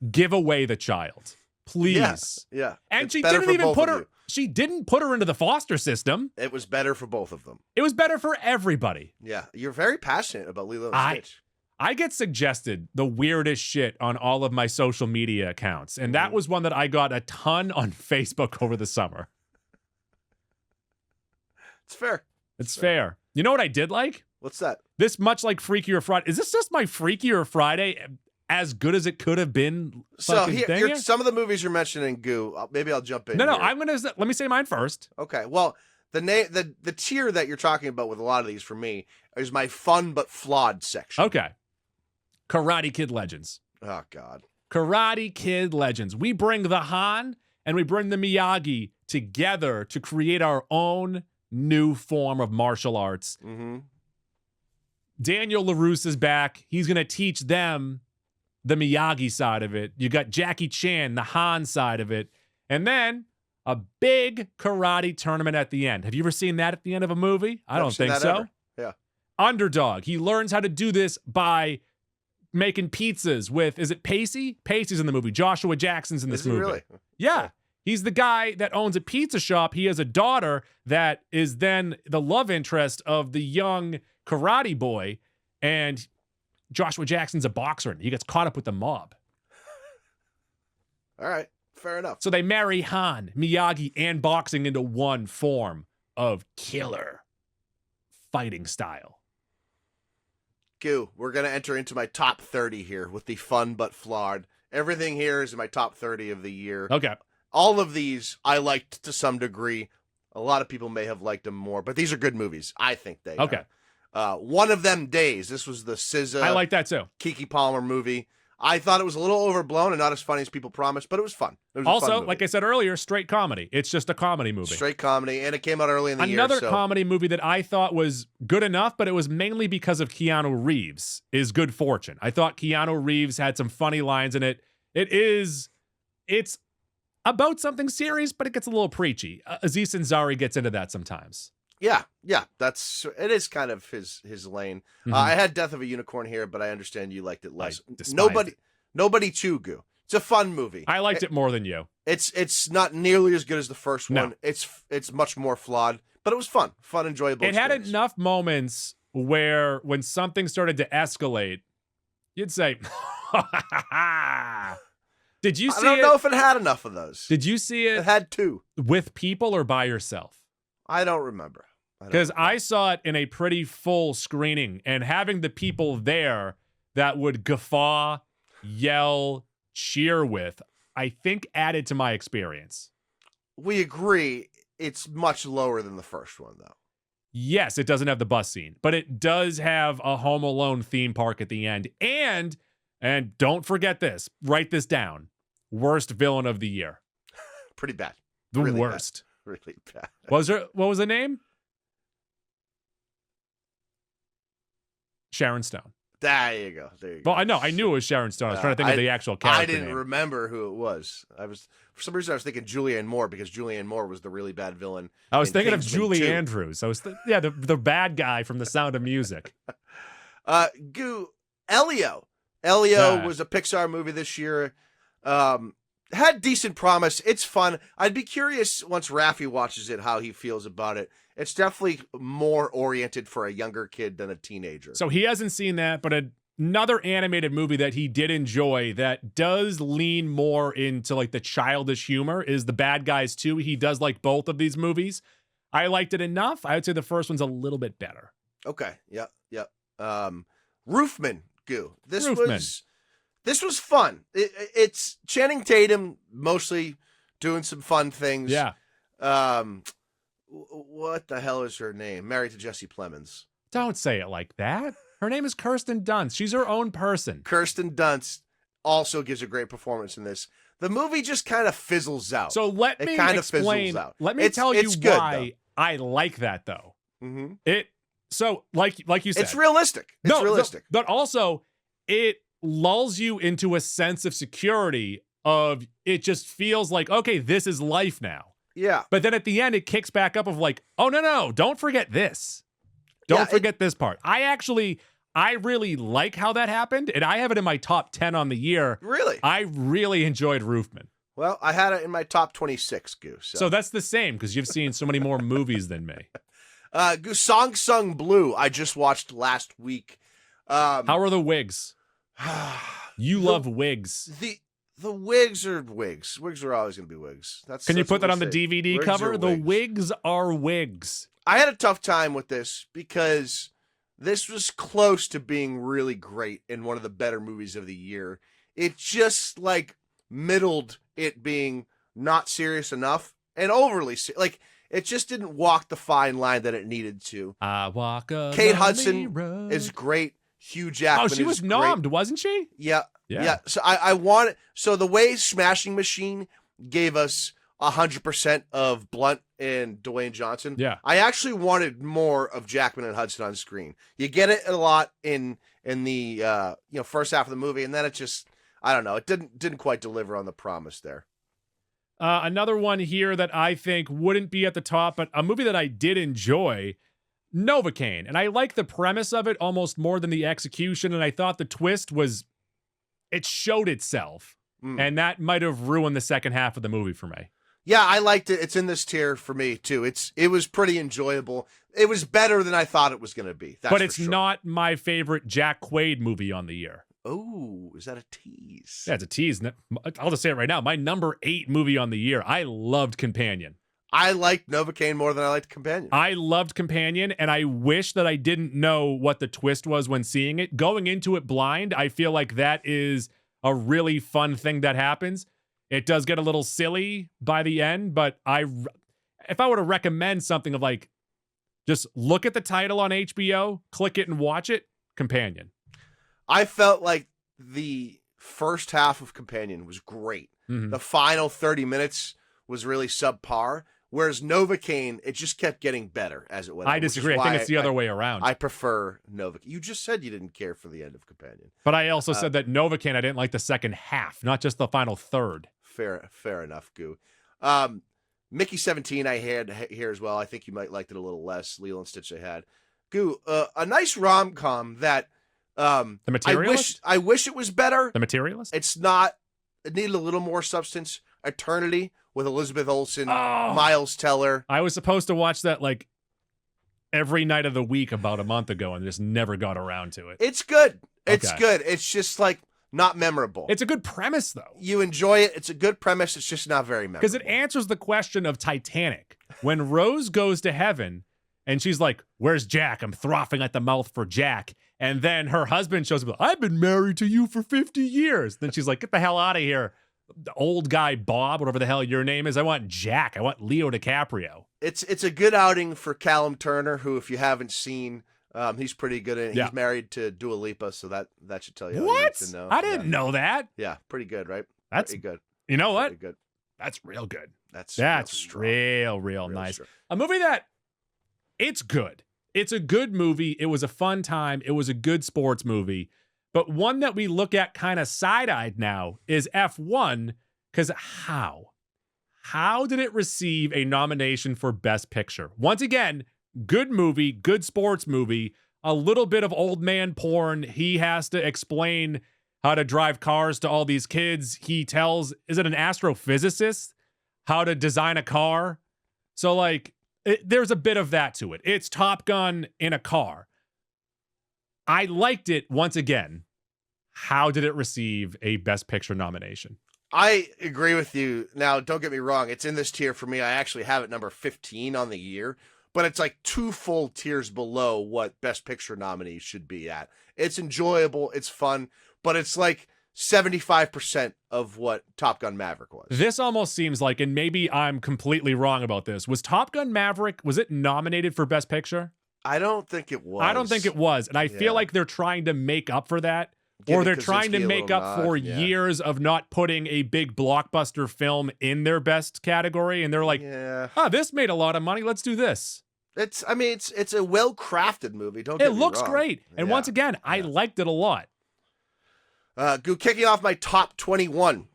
give away the child, please. Yeah. And she didn't even she didn't put her into the foster system. It was better for both of them. It was better for everybody. Yeah. You're very passionate about Lilo and Stitch. I get suggested the weirdest shit on all of my social media accounts. And that was one that I got a ton on Facebook over the summer. It's fair. It's fair. You know what I did like? What's that? This much like Freakier Friday. Is this just my Freakier Friday as good as it could have been? So here some of the movies you're mentioning, Goo. Maybe I'll jump in. No, here. Let me say mine first. Okay. Well, the tier that you're talking about with a lot of these for me is my fun but flawed section. Okay. Karate Kid Legends. Oh, God. Karate Kid Legends. We bring the Han and we bring the Miyagi together to create our own new form of martial arts. Mm-hmm. Daniel LaRusse is back. He's going to teach them the Miyagi side of it. You got Jackie Chan, the Han side of it. And then a big karate tournament at the end. Have you ever seen that at the end of a movie? I don't think so. Ever. Yeah. Underdog. He learns how to do this by making pizzas with, is it Pacey? Pacey's in the movie. Joshua Jackson's in this movie. Really? Yeah. He's the guy that owns a pizza shop. He has a daughter that is then the love interest of the young karate boy. And Joshua Jackson's a boxer and he gets caught up with the mob. All right. Fair enough. So they marry Han, Miyagi, and boxing into one form of killer fighting style. Goo, we're going to enter into my top 30 here with the fun but flawed. Everything here is in my top 30 of the year. Okay. All of these I liked to some degree. A lot of people may have liked them more, but these are good movies. I think they are. One of Them Days. This was the SZA. I like that too. Keke Palmer movie. I thought it was a little overblown and not as funny as people promised, but it was fun. It was also, like I said earlier, straight comedy. It's just a comedy movie. Straight comedy, and it came out early in the year. Another comedy movie that I thought was good enough, but it was mainly because of Keanu Reeves, is Good Fortune. I thought Keanu Reeves had some funny lines in it. It's about something serious, but it gets a little preachy. Aziz Ansari gets into that sometimes. Yeah, it is kind of his lane. Mm-hmm. I had Death of a Unicorn here, but I understand you liked it less. Nobody too, Goo. It's a fun movie. I liked it more than you. It's not nearly as good as the first one. It's much more flawed, but it was fun, enjoyable. It had enough moments where when something started to escalate, you'd say, "Did you see it?" I don't know if it had enough of those. Did you see it? It had two. With people or by yourself? I don't remember. Because I saw it in a pretty full screening, and having the people there that would guffaw, yell, cheer with, I think added to my experience. We agree it's much lower than the first one, though. Yes, it doesn't have the bus scene, but it does have a Home Alone theme park at the end. And don't forget this, write this down, worst villain of the year. Pretty bad. The really worst. Bad. really bad. What was the name? Sharon Stone. There you go. Well, I knew it was Sharon Stone. I was trying to think of the actual character I didn't name. remember who it was. For some reason I was thinking Julianne Moore because Julianne Moore was the really bad villain. I was in thinking of Kingsman Julie 2. Andrews. The bad guy from The Sound of Music. Elio. Yeah. Was a Pixar movie this year. Had decent promise. It's fun. I'd be curious once Raffi watches it how he feels about it. It's definitely more oriented for a younger kid than a teenager. So he hasn't seen that, but another animated movie that he did enjoy that does lean more into like the childish humor is The Bad Guys 2. He does like both of these movies. I liked it enough. I would say the first one's a little bit better. Okay. Yep. Roofman. This Roofman. was fun. It's Channing Tatum mostly doing some fun things. Yeah. What the hell is her name? Married to Jesse Plemons. Don't say it like that. Her name is Kirsten Dunst. She's her own person. Kirsten Dunst also gives a great performance in this. The movie just kind of fizzles out. So let me explain. Let me tell you why I like that though. Mm-hmm. So like you said, it's realistic. It's realistic. But also it lulls you into a sense of security of it just feels like, okay, this is life now. Yeah. But then at the end, it kicks back up of like, oh, no, don't forget this. Don't forget this part. I really like how that happened, and I have it in my top 10 on the year. Really? I really enjoyed Roofman. Well, I had it in my top 26, Goose. So that's the same, because you've seen so many more movies than me. Goose, Song Sung Blue, I just watched last week. How are the wigs? You love wigs. The wigs are wigs. Wigs are always going to be wigs. Can you put that on the DVD wigs cover? The wigs. wigs are wigs. I had a tough time with this because this was close to being really great in one of the better movies of the year. It just like middled it being not serious enough and overly like it just didn't walk the fine line that it needed to. I walk a Kate lonely Hudson road. is great. Hugh Jackman. Oh, she was nommed, wasn't she? Yeah. So so the way Smashing Machine gave us 100% of Blunt and Dwayne Johnson. Yeah. I actually wanted more of Jackman and Hudson on screen. You get it a lot in the first half of the movie, and then it just, I don't know, it didn't quite deliver on the promise there. Another one here that I think wouldn't be at the top, but a movie that I did enjoy, Novocaine. And I like the premise of it almost more than the execution. And I thought the twist it showed itself. And that might have ruined the second half of the movie for me. Yeah, I liked it. It's in this tier for me too. It was pretty enjoyable. It was better than I thought it was going to be. But it's not my favorite Jack Quaid movie on the year. Oh, is that a tease? Yeah, it's a tease. I'll just say it right now. My number 8 movie on the year. I loved Companion. I liked Novocaine more than I liked Companion. I loved Companion, and I wish that I didn't know what the twist was when seeing it. Going into it blind, I feel like that is a really fun thing that happens. It does get a little silly by the end, but if I were to recommend something of like, just look at the title on HBO, click it and watch it, Companion. I felt like the first half of Companion was great. Mm-hmm. The final 30 minutes was really subpar, whereas Novocaine, it just kept getting better as it went on. I disagree. I think it's the other way around. I prefer Novocaine. You just said you didn't care for the end of Companion. But I also said that Novocaine, I didn't like the second half, not just the final third. Fair enough, Goo. Mickey 17 I had here as well. I think you might liked it a little less. Lilo and Stitch I had. Goo, a nice rom-com that The Materialist? I wish it was better. The Materialist? It's not. It needed a little more substance. Eternity with Elizabeth Olsen, Oh. Miles Teller. I was supposed to watch that like every night of the week about a month ago and just never got around to it. It's good. It's Okay. good. It's just like not memorable. It's a good premise though. You enjoy it. It's a good premise. It's just not very memorable. Because it answers the question of Titanic. When Rose goes to heaven and she's like, "Where's Jack? I'm frothing at the mouth for Jack." And then her husband shows up, "I've been married to you for 50 years. Then she's like, "Get the hell out of here. The old guy Bob, whatever the hell your name is. I want Jack. I want Leo DiCaprio." It's a good outing for Callum Turner, who, if you haven't seen, he's pretty good at it. Yeah. He's married to Dua Lipa, so that should tell you all you What? need to know. I didn't know that. Yeah, pretty good, right? That's pretty good. You know what? Pretty good. That's real good. That's real Real nice. strong. A movie that it's good. It's a good movie. It was a fun time. It was a good sports movie. But one that we look at kind of side-eyed now is F1, because how? How did it receive a nomination for Best Picture? Once again, good movie, good sports movie, a little bit of old man porn. He has to explain how to drive cars to all these kids. He tells, is it an astrophysicist, how to design a car? So, like, there's a bit of that to it. It's Top Gun in a car. I liked it once again. How did it receive a Best Picture nomination? I agree with you. Now, don't get me wrong. It's in this tier for me. I actually have it number 15 on the year, but it's like 2 full tiers below what Best Picture nominees should be at. It's enjoyable. It's fun, but it's like 75% of what Top Gun Maverick was. This almost seems like, and maybe I'm completely wrong about this, was Top Gun Maverick, was it nominated for Best Picture? I don't think it was. I don't think it was. And I feel like they're trying to make up for that. Give Or they're Kaczynski trying to a make little up for nod, yeah. years of not putting a big blockbuster film in their best category. And they're like, this made a lot of money. Let's do this. It's a well-crafted movie. Don't It get me looks wrong. great. And Yeah. once again, I liked it a lot. Kicking off my top 21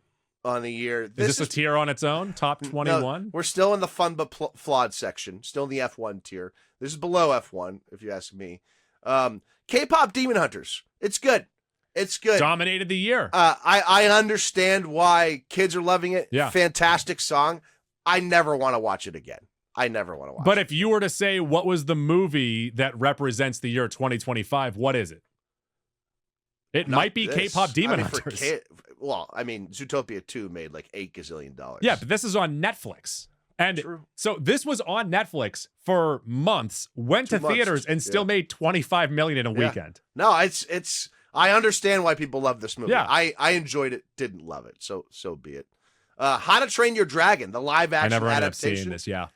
on the year. Is this a tier on its own? Top 21? No, we're still in the fun but flawed section. Still in the F1 tier. This is below F1, if you ask me. K-pop Demon Hunters. It's good. It's good. Dominated the year. I understand why kids are loving it. Yeah. Fantastic song. I never want to watch it again. I never want to watch But it. if you were to say what was the movie that represents the year 2025, what is it? It Not might be this. K-pop Demon I mean, Hunters. Zootopia 2 made like $8 gazillion. Yeah, but this is on Netflix. And True. so this was on Netflix for months, went 2 to months. theaters, and still Yeah. made $25 million in a Yeah. weekend. No, it's. I understand why people love this movie. Yeah. I enjoyed it, didn't love it. So be it. How to Train Your Dragon, the live I action never ended up seeing adaptation. this, yeah.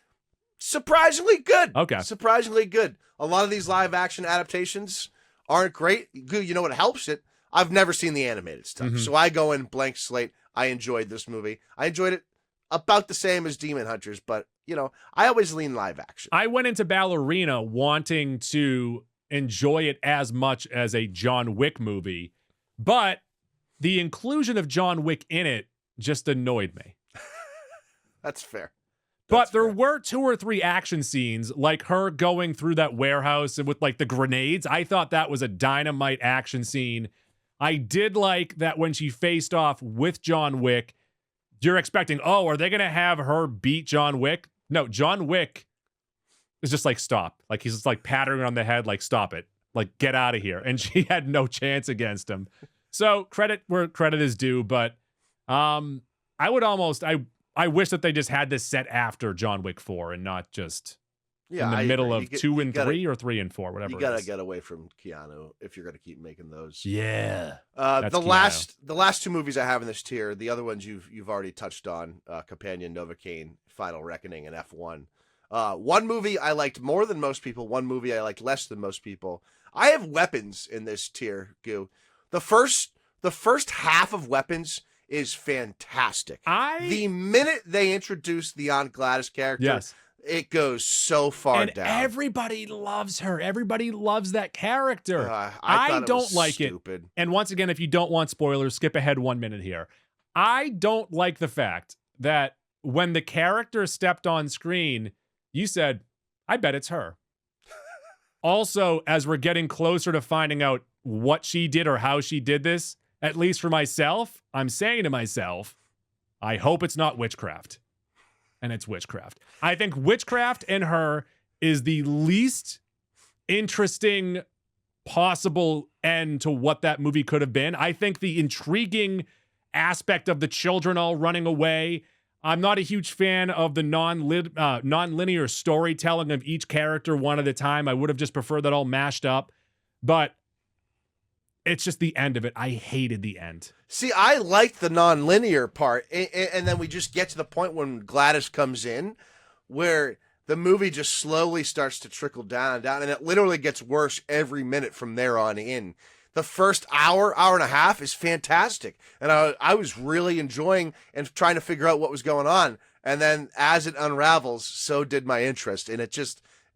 Surprisingly good. Okay. Surprisingly good. A lot of these live action adaptations aren't great. You know what helps it? I've never seen the animated stuff. Mhm. So I go in blank slate. I enjoyed this movie. I enjoyed it about the same as Demon Hunters, but I always lean live action. I went into Ballerina wanting to enjoy it as much as a John Wick movie, but the inclusion of John Wick in it just annoyed me. That's fair. But there were 2 or 3 action scenes, like her going through that warehouse and with like the grenades. I thought that was a dynamite action scene. I did like that when she faced off with John Wick, you're expecting, are they going to have her beat John Wick? No, John Wick is just like, stop. Like, he's just like patting her on the head, like, stop it. Like, get out of here. And she had no chance against him. So credit where credit is due. But I wish that they just had this set after John Wick 4 and not just in the middle of 2 and 3 or 3 and 4, whatever. You gotta get away from Keanu if you're gonna keep making those. Yeah. The Keanu. last 2 movies I have in this tier, the other ones you've already touched on, Companion, Novocaine, Final Reckoning, and F1. One movie I liked more than most people. One movie I liked less than most people. I have Weapons in this tier, Goo. The first half of Weapons is fantastic. The minute they introduce the Aunt Gladys character, Yes. it goes so far And down. everybody loves her. Everybody loves that character. I I thought it don't was like stupid. it. And once again, if you don't want spoilers, skip ahead 1 minute here. I don't like the fact that when the character stepped on screen, you said, I bet it's her. Also, as we're getting closer to finding out what she did or how she did this, at least for myself, I'm saying to myself, I hope it's not witchcraft. And it's witchcraft. I think witchcraft and her is the least interesting possible end to what that movie could have been. I think the intriguing aspect of the children all running away. I'm not a huge fan of the non-linear storytelling of each character one at a time. I would have just preferred that all mashed up. But it's just the end of it. I hated the end. See, I liked the non-linear part, and then we just get to the point when Gladys comes in, where the movie just slowly starts to trickle down and down, and it literally gets worse every minute from there on in. The first hour and a half is fantastic, and I was really enjoying and trying to figure out what was going on. And then as it unravels, so did my interest. And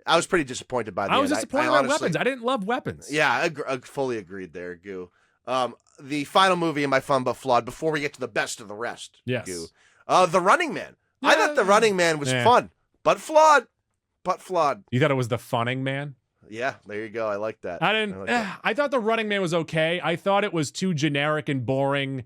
I was pretty disappointed by the end. I was disappointed by honestly, Weapons. I didn't love Weapons. Yeah, I fully agreed there, Goo. The final movie in my fun but flawed, before we get to the best of the rest, Yes. Goo. The Running Man. I thought The Running Man was fun, but flawed. You thought it was The Funning Man? Yeah, there you go. I like that. I thought The Running Man was okay. I thought it was too generic and boring,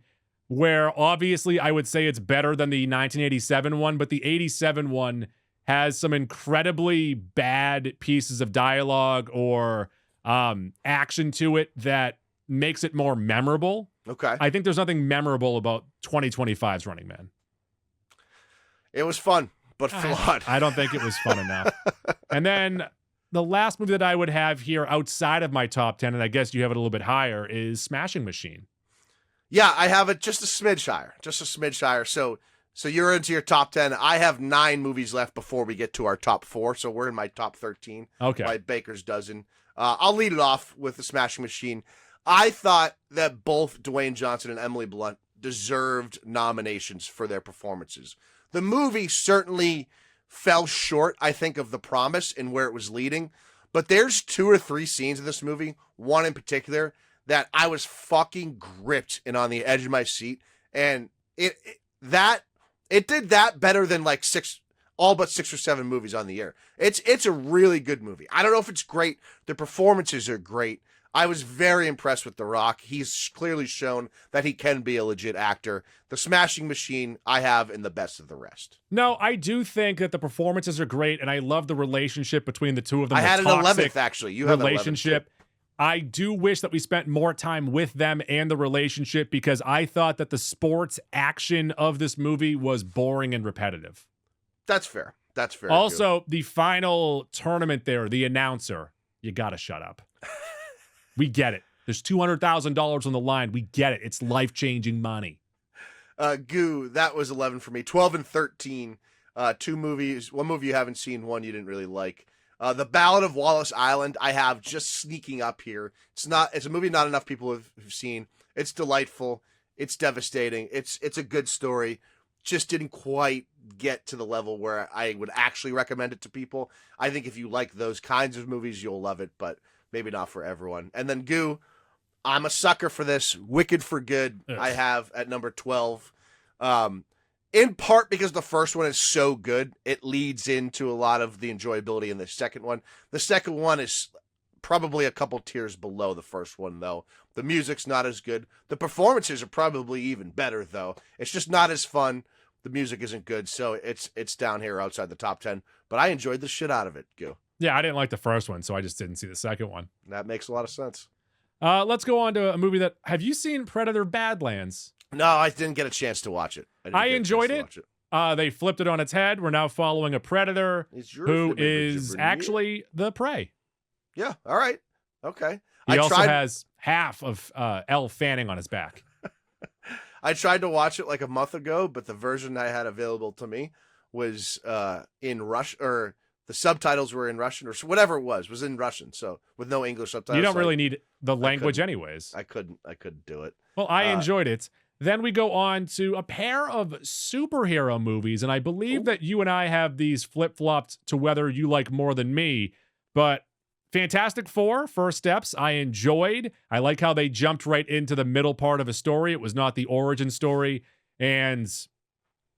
where obviously I would say it's better than the 1987 one, but the 87 one has some incredibly bad pieces of dialogue or action to it that makes it more memorable. Okay. I think there's nothing memorable about 2025's Running Man. It was fun, but flawed. I don't think it was fun enough. And then the last movie that I would have here outside of my top 10, and I guess you have it a little bit higher, is Smashing Machine. Yeah, I have it just a smidge higher. So you're into your top 10. I have 9 movies left before we get to our top 4. So we're in my top 13. Okay. My baker's dozen. I'll lead it off with The Smashing Machine. I thought that both Dwayne Johnson and Emily Blunt deserved nominations for their performances. The movie certainly fell short, I think, of the promise and where it was leading. But there's 2 or 3 scenes in this movie, one in particular, that I was fucking gripped and on the edge of my seat. And it did that better than like all but 6 or 7 movies on the year. It's a really good movie. I don't know if it's great. The performances are great. I was very impressed with The Rock. He's clearly shown that he can be a legit actor. The Smashing Machine I have in the best of the rest. No, I do think that the performances are great, and I love the relationship between the two of them. I had an toxic 11th, actually. You have relationship. I do wish that we spent more time with them and the relationship, because I thought that the sports action of this movie was boring and repetitive. That's fair. Also, the final tournament there, the announcer, you got to shut up. We get it. There's $200,000 on the line. We get it. It's life-changing money. Goo, that was 11 for me. 12 and 13. 2 movies. One movie you haven't seen, one you didn't really like. The Ballad of Wallace Island, I have just sneaking up here. It's a movie not enough people have seen. It's delightful. It's devastating. It's a good story. Just didn't quite get to the level where I would actually recommend it to people. I think if you like those kinds of movies, you'll love it, but maybe not for everyone. And then Goo, I'm a sucker for this. Wicked for Good, Yes. I have at number 12. In part because the first one is so good, it leads into a lot of the enjoyability in the second one. The second one is probably a couple tiers below the first one, though. The music's not as good. The performances are probably even better, though. It's just not as fun. The music isn't good, so it's down here outside the top 10. But I enjoyed the shit out of it, Goo. Yeah, I didn't like the first one, so I just didn't see the second one. That makes a lot of sense. Let's go on to a movie that... Have you seen Predator Badlands? No, I didn't get a chance to watch it. I enjoyed it. They flipped it on its head. We're now following a predator who is actually the prey. Yeah, all right. Okay. He also has half of Elle Fanning on his back. I tried to watch it like a month ago, but the version I had available to me was in Russian, or the subtitles were in Russian, or whatever it was in Russian. So with no English subtitles. You don't really need the language anyways. I couldn't do it. Well, I enjoyed it. Then we go on to a pair of superhero movies, and I believe that you and I have these flip-flopped to whether you like more than me, but Fantastic Four, First Steps, I enjoyed. I like how they jumped right into the middle part of a story. It was not the origin story, and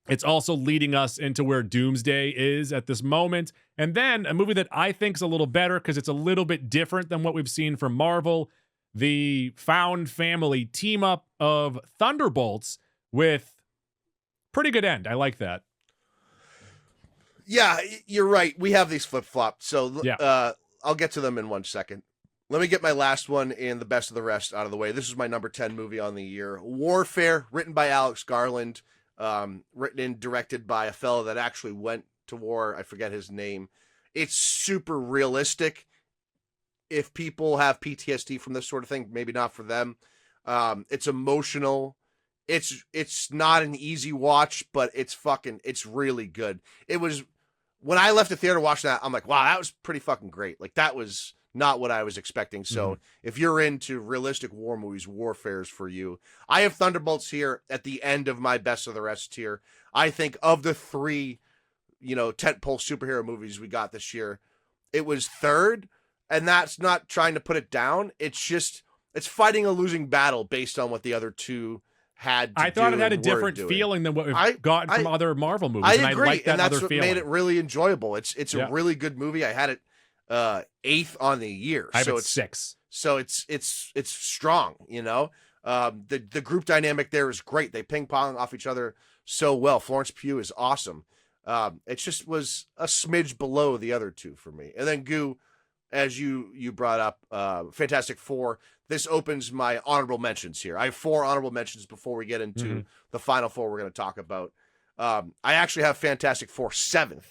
it's also leading us into where Doomsday is at this moment. And then a movie that I think is a little better because it's a little bit different than what we've seen from Marvel, the found family team up of Thunderbolts with pretty good end. I like that. Yeah, you're right. We have these flip-flopped. So Yeah. I'll get to them in 1 second. Let me get my last one and the best of the rest out of the way. This is my number 10 movie on the year. Warfare, written by Alex Garland, written and directed by a fellow that actually went to war. I forget his name. It's super realistic. If people have PTSD from this sort of thing, maybe not for them. It's emotional. It's not an easy watch, but it's really good. It was, when I left the theater watching that, I'm like, wow, that was pretty fucking great. Like, that was not what I was expecting. So if you're into realistic war movies, Warfare's for you. I have Thunderbolts here at the end of my best of the rest tier. I think of the 3, tentpole superhero movies we got this year, it was third, and that's not trying to put it down. It's just, it's fighting a losing battle based on what the other 2 had to I thought it had a and were different doing. feeling than what we've gotten from other Marvel movies. I agree, I like that and that's other what feeling. made it really enjoyable. It's Yeah. a really good movie. I had it 8th on the year. I have so it it's 6. So it's strong, The group dynamic there is great. They ping pong off each other so well. Florence Pugh is awesome. It just was a smidge below the other 2 for me. And then Goo, as you brought up, Fantastic Four. This opens my honorable mentions here. I have 4 honorable mentions before we get into the final 4 we're going to talk about. I actually have Fantastic Four 7th.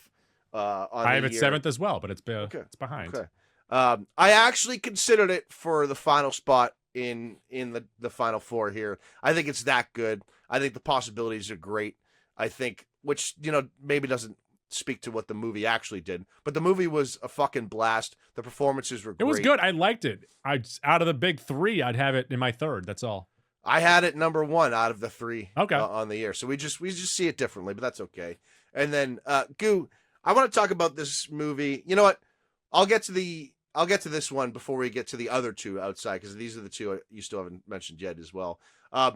I have it 7th as well, but it's behind. Okay. I actually considered it for the final spot in the final 4 here. I think it's that good. I think the possibilities are great. I think, which, maybe doesn't speak to what the movie actually did, but the movie was a fucking blast. The performances were great. It was good. I liked it. Out of the big 3, I'd have it in my 3rd. That's all. I had it number 1 out of the 3 Okay. On the year. So we just see it differently, but that's okay. And then Goo, I want to talk about this movie. You know what? I'll get to this one before we get to the other 2 outside, because these are the 2 you still haven't mentioned yet as well.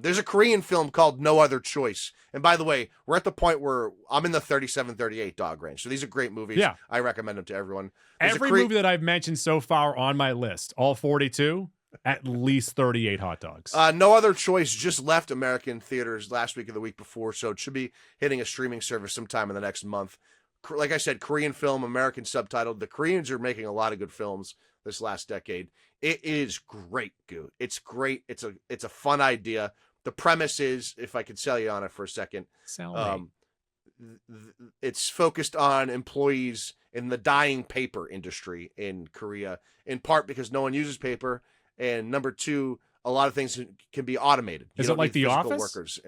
There's a Korean film called No Other Choice. And by the way, we're at the point where I'm in the 37-38 dog range. So these are great movies. Yeah. I recommend them to everyone. Every movie that I've mentioned so far on my list, all 42, at least 38 hot dogs. No Other Choice just left American theaters last week or the week before, so it should be hitting a streaming service sometime in the next month. Like I said, Korean film, American subtitled. The Koreans are making a lot of good films this last decade. It is great, Goo. It's great. It's a fun idea. The premise is, if I could sell you on it for a second, it's focused on employees in the dyeing paper industry in Korea, in part because no one uses paper, and number 2, a lot of things can be automated. Is it like The Office? Workers.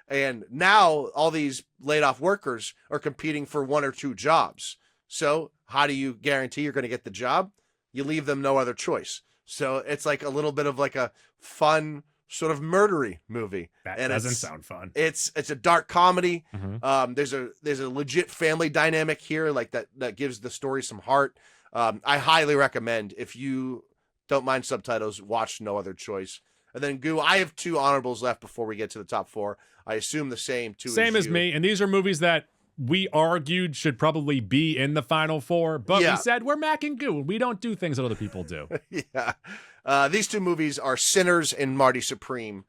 And now all these laid off workers are competing for 1 or 2 jobs. So how do you guarantee you're going to get the job? You leave them no other choice. So it's like a little bit of like a fun sort of murdery movie. That and doesn't sound fun. It's a dark comedy. Mm-hmm. There's a legit family dynamic here, like that gives the story some heart. I highly recommend, if you don't mind subtitles, watch No Other Choice. And then Goo, I have 2 honorables left before we get to the top 4. I assume the same 2 Same as me. And these are movies that we argued should probably be in the final 4, but we said we're Mac and Goo. We don't do things that other people do. Yeah. These 2 movies are Sinners and Marty Supreme.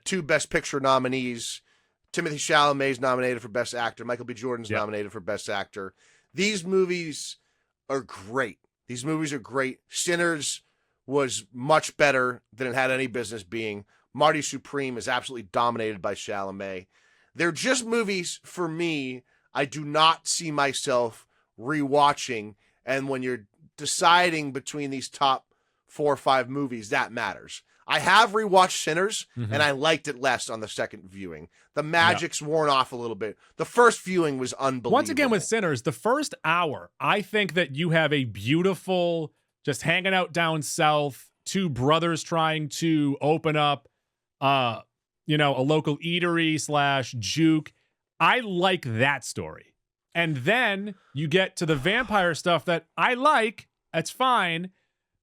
2 Best Picture nominees. Timothy Chalamet is nominated for Best Actor. Michael B. Jordan's nominated for Best Actor. These movies are great. Sinners was much better than it had any business being. Marty Supreme is absolutely dominated by Chalamet. They're just movies, for me, I do not see myself rewatching. And when you're deciding between these top 4 or 5 movies, that matters. I have rewatched Sinners, and I liked it less on the second viewing. The magic's worn off a little bit. The first viewing was unbelievable. Once again, with Sinners, the first hour, I think that you have a beautiful, just hanging out down south, 2 brothers trying to open up, a local eatery / juke. I like that story. And then you get to the vampire stuff that I like. That's fine.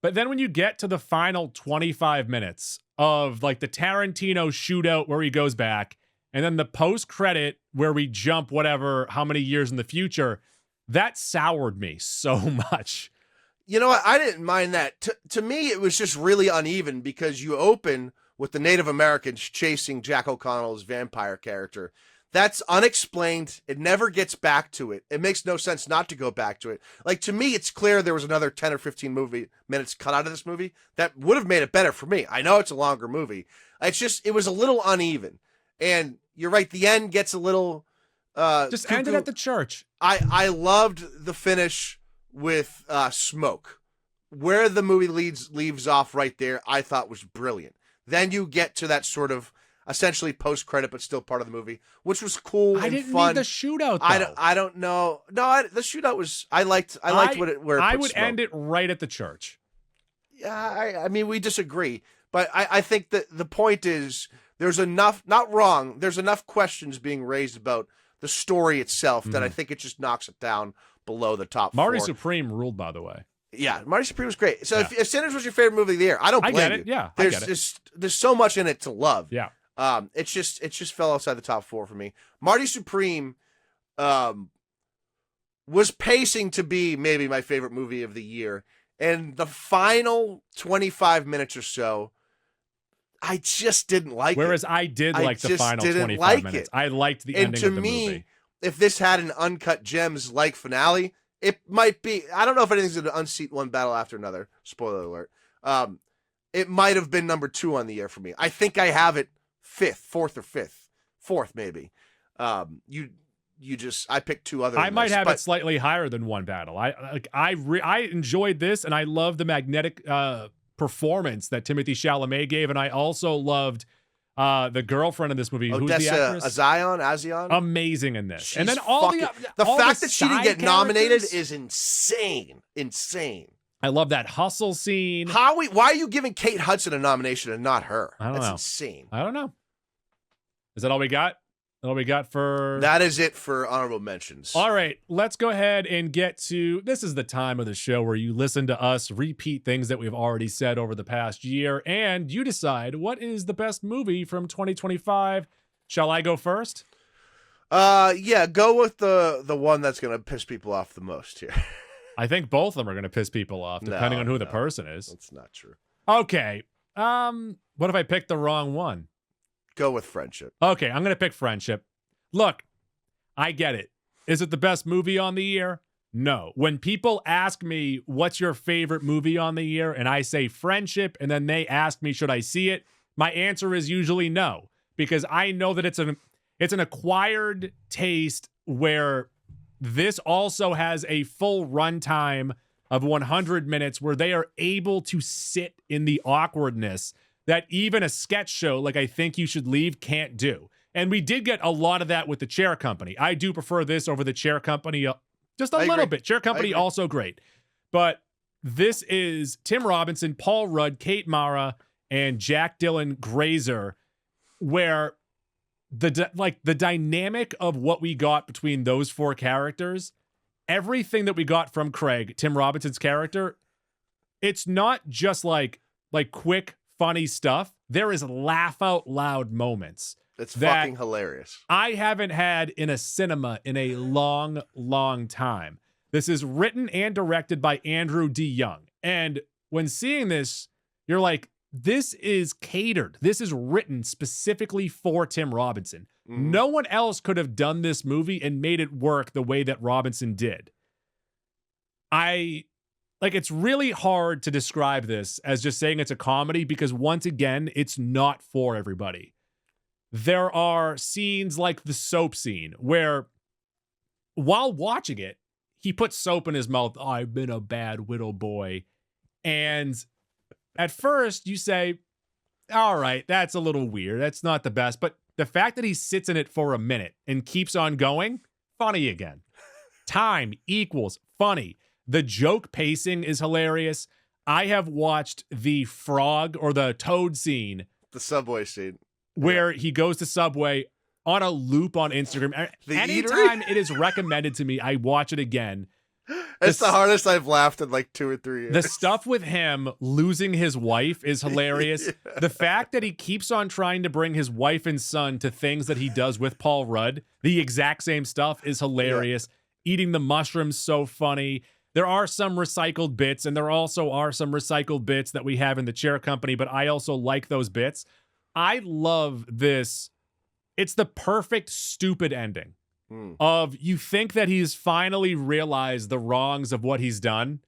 But then when you get to the final 25 minutes of like the Tarantino shootout where he goes back, and then the post-credit where we jump how many years in the future, that soured me so much. You know what? I didn't mind that. To me, it was just really uneven, because you open with the Native Americans chasing Jack O'Connell's vampire character. That's unexplained. It never gets back to it. It makes no sense not to go back to it. Like, to me, it's clear there was another 10 or 15 minutes cut out of this movie that would have made it better for me. I know it's a longer movie. It was a little uneven. And you're right, the end gets a little just ended at the church. I loved the finish with Smoke. Where the movie leaves off right there, I thought was brilliant. Then you get to that sort of, essentially post-credit, but still part of the movie, which was cool I and didn't fun. need the shootout, though. I don't know. No, the shootout was. I liked where it I put would smoke. end it right at the church. Yeah, I mean, we disagree, but I think that the point is there's enough. Not wrong. There's enough questions being raised about the story itself that I think it just knocks it down below the top Marty 4. Supreme ruled, by the way. Yeah, Marty Supreme was great. So Yeah. if Sinners was your favorite movie of the year, I don't blame get it. you. Yeah, I get it. There's so much in it to love. Yeah. It just fell outside the top 4 for me. Marty Supreme, was pacing to be maybe my favorite movie of the year, and the final 25 minutes or so, I just didn't like Whereas it. I did I like the just final didn't 25 like minutes. it. I liked the And ending to of the me, movie. if this had an uncut gems like finale, it might be. I don't know if anything's going to unseat one battle after another. Spoiler alert. It might have been number 2 on the year for me. I think I have it 4th maybe. I picked 2 other. I might this, have but it slightly higher than one battle. I enjoyed this, and I love the magnetic performance that Timothée Chalamet gave, and I also loved the girlfriend in this movie. Who's the Odessa actress? Azion. Amazing in this. She's and then all fucking, the fact that she didn't get nominated characters. is insane. I love that hustle scene. Why are you giving Kate Hudson a nomination and not her? I don't That's know. insane. I don't know. Is that all we got? All we got for That is it for honorable mentions. All right, let's go ahead and get to this is the time of the show where you listen to us repeat things that we've already said over the past year, and you decide what is the best movie from 2025. Shall I go first? Yeah, go with the one that's gonna piss people off the most here. I think both of them are going to piss people off, depending on who the person is. That's not true. Okay. What if I picked the wrong one? Go with Friendship. Okay, I'm going to pick Friendship. Look, I get it. Is it the best movie on the year? No. When people ask me, what's your favorite movie on the year? And I say Friendship, and then they ask me, should I see it? My answer is usually no, because I know that it's an acquired taste where this also has a full runtime of 100 minutes where they are able to sit in the awkwardness that even a sketch show like I Think You Should Leave can't do. And we did get a lot of that with the Chair Company. I do prefer this over the Chair Company just a little bit. Chair Company also great. But this is Tim Robinson, Paul Rudd, Kate Mara, and Jack Dylan Grazer, where the dynamic of what we got between those 4 characters, everything that we got from Craig, Tim Robinson's character, it's not just like quick, funny stuff. There is laugh out loud moments. It's that fucking hilarious. I haven't had in a cinema in a long, long time. This is written and directed by Andrew D. Young. And when seeing this, you're like, this is catered. This is written specifically for Tim Robinson. No one else could have done this movie and made it work the way that Robinson did. It's really hard to describe this as just saying it's a comedy because once again, it's not for everybody. There are scenes like the soap scene where while watching it, he puts soap in his mouth. Oh, I've been a bad widow boy. And at first you say, all right, that's a little weird. That's not the best. But the fact that he sits in it for a minute and keeps on going, funny again. Time equals funny. The joke pacing is hilarious. I have watched the frog or the toad scene. The Subway scene. Where he goes to Subway on a loop on Instagram. The Anytime eatery? it is recommended to me, I watch it again. It's the hardest I've laughed in like 2 or 3 years. The stuff with him losing his wife is hilarious. Yeah. The fact that he keeps on trying to bring his wife and son to things that he does with Paul Rudd, the exact same stuff, is hilarious. Yeah. Eating the mushrooms, so funny. There are some recycled bits, and there also are some recycled bits that we have in the Chair Company, but I also like those bits. I love this. It's the perfect stupid ending of you think that he's finally realized the wrongs of what he's done.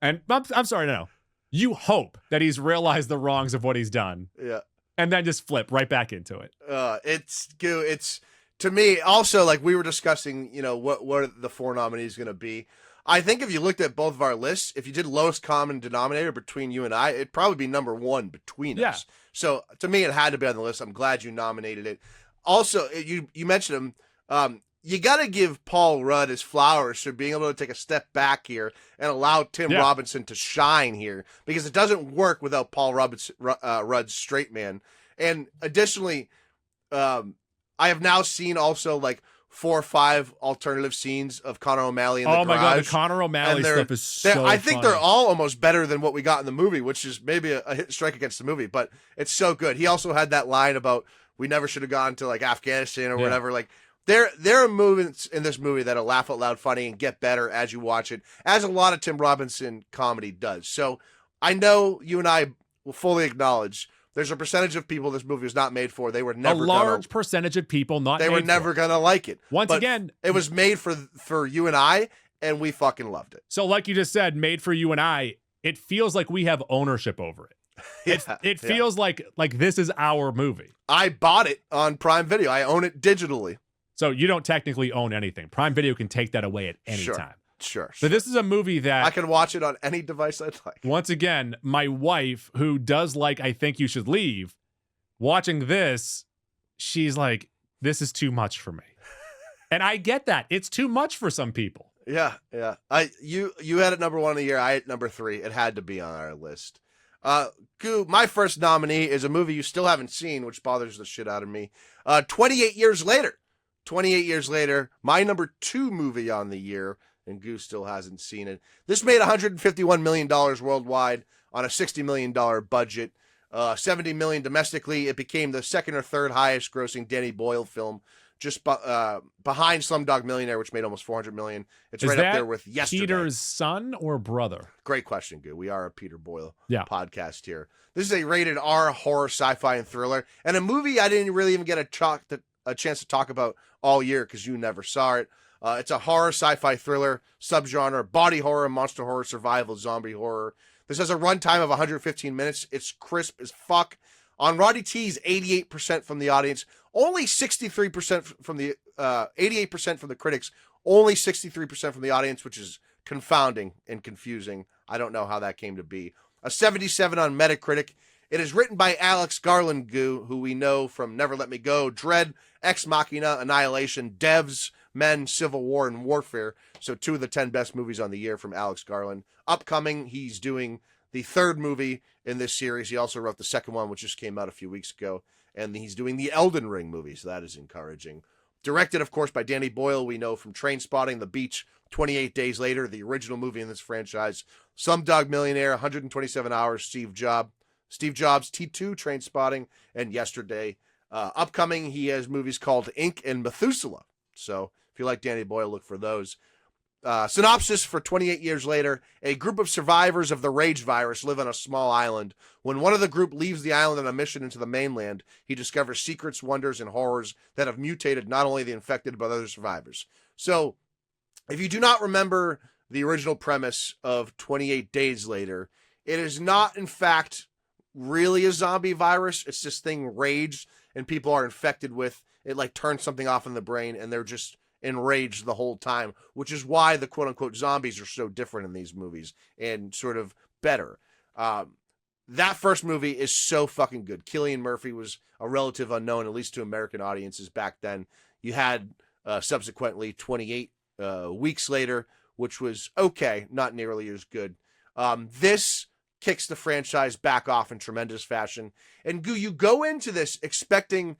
And I'm sorry, no. You hope that he's realized the wrongs of what he's done. Yeah. And then just flip right back into it. It's to me also, like we were discussing, what are the 4 nominees going to be. I think if you looked at both of our lists, if you did lowest common denominator between you and I, it'd probably be number one between us. So to me, it had to be on the list. I'm glad you nominated it. Also, you mentioned him. You got to give Paul Rudd his flowers for being able to take a step back here and allow Tim Robinson to shine here, because it doesn't work without Paul Rudd's straight man. And additionally, I have now seen also like 4 or 5 alternative scenes of Conor O'Malley in the garage. Oh my God, the Conor O'Malley stuff is so I think funny. they're all almost better than what we got in the movie, which is maybe a hit strike against the movie, but it's so good. He also had that line about we never should have gone to like Afghanistan or whatever. Like there are moments in this movie that are laugh out loud funny and get better as you watch it, as a lot of Tim Robinson comedy does. So I know you and I will fully acknowledge there's a percentage of people this movie was not made for. They were never a large percentage of people not. They were never gonna like it. Once But again, it was made for you and I, and we fucking loved it. So, like you just said, made for you and I. It feels like we have ownership over it. It feels like this is our movie. I bought it on Prime Video. I own it digitally. So you don't technically own anything. Prime Video can take that away at any time. Sure. So this is a movie that I can watch it on any device I'd like. Once again, my wife, who does like I Think You Should Leave, watching this, she's like, this is too much for me. And I get that. It's too much for some people. Yeah. You had it number 1 of the year. I had number 3. It had to be on our list. Goo, my first nominee is a movie you still haven't seen, which bothers the shit out of me. 28 years later. 28 years later, my number 2 movie on the year, and Goo still hasn't seen it. This made $151 million worldwide on a $60 million budget. $70 million domestically. It became the second or third highest grossing Danny Boyle film, just behind Slumdog Millionaire, which made almost $400 million. It's right up there with Yesterday. Peter's son or brother? Great question, Goo. We are a Peter Boyle podcast here. This is a rated R horror, sci-fi, and thriller, and a movie I didn't really even get a chance to talk about all year because you never saw it. It's a horror, sci-fi, thriller subgenre, body horror, monster horror, survival, zombie horror. This has a runtime of 115 minutes. It's crisp as fuck. On Roddy T's 88% from the audience, only 63% from the 88% from the critics, only 63% from the audience, which is confounding and confusing. I don't know how that came to be. A 77 on Metacritic. It is written by Alex Garland, Goo, who we know from Never Let Me Go, Dread, Ex Machina, Annihilation, Devs, Men, Civil War, and Warfare. So 2 of the 10 best movies on the year from Alex Garland. Upcoming, he's doing the 3rd movie in this series. He also wrote the 2nd one, which just came out a few weeks ago. And he's doing the Elden Ring movie, so that is encouraging. Directed, of course, by Danny Boyle, we know from Trainspotting, The Beach, 28 Days Later, the original movie in this franchise. Slumdog Millionaire, 127 Hours, Steve Jobs, T2, Trainspotting, and Yesterday. Upcoming, he has movies called Ink and Methuselah. So if you like Danny Boyle, look for those. Synopsis for 28 Years Later. A group of survivors of the rage virus live on a small island. When one of the group leaves the island on a mission into the mainland, he discovers secrets, wonders, and horrors that have mutated not only the infected but other survivors. So if you do not remember the original premise of 28 Days Later, it is not, in fact, really a zombie virus. It's this thing rage, and people are infected with it, like turns something off in the brain, and they're just enraged the whole time, which is why the quote-unquote zombies are so different in these movies and sort of better. That first movie is so fucking good. Cillian Murphy was a relative unknown, at least to American audiences back then. You had subsequently 28 Weeks Later, which was okay, not nearly as good. This kicks the franchise back off in tremendous fashion. And Goo, you go into this expecting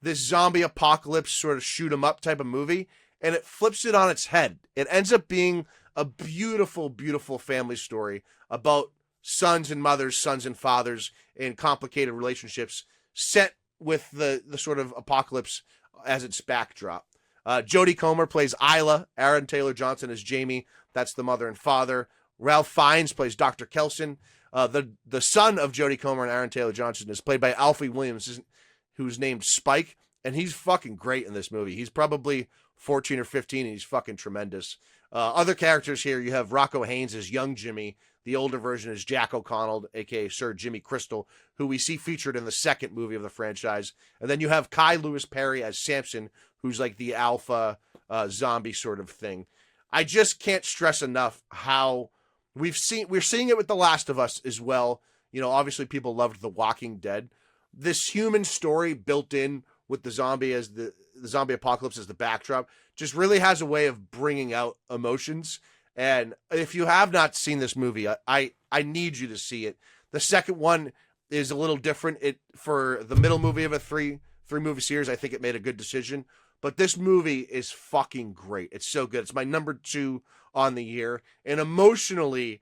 this zombie apocalypse sort of shoot 'em up type of movie, and it flips it on its head. It ends up being a beautiful, beautiful family story about sons and mothers, sons and fathers, in complicated relationships set with the sort of apocalypse as its backdrop. Jodie Comer plays Isla. Aaron Taylor Johnson is Jamie. That's the mother and father. Ralph Fiennes plays Dr. Kelson. The son of Jodie Comer and Aaron Taylor Johnson is played by Alfie Williams, who's named Spike, and he's fucking great in this movie. He's probably 14 or 15, and he's fucking tremendous. Other characters here, you have Rocco Haynes as young Jimmy. The older version is Jack O'Connell, a.k.a. Sir Jimmy Crystal, who we see featured in the 2nd movie of the franchise. And then you have Kai Lewis Perry as Samson, who's like the alpha zombie sort of thing. I just can't stress enough how we're seeing it with The Last of Us as well. You know, obviously people loved The Walking Dead. This human story built in with the zombie as the zombie apocalypse as the backdrop just really has a way of bringing out emotions. And if you have not seen this movie, I need you to see it. The second one is a little different. For the middle movie of a three movie series, I think it made a good decision. But this movie is fucking great. It's so good. It's my number 2 on the year. And emotionally,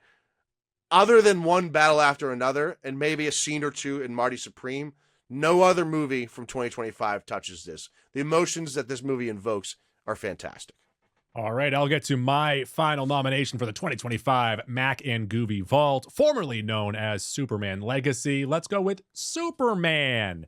other than One Battle After Another and maybe a scene or two in Marty Supreme, no other movie from 2025 touches this. The emotions that this movie invokes are fantastic. All right, I'll get to my final nomination for the 2025 Mac and Guvie Vault, formerly known as Superman Legacy. Let's go with Superman.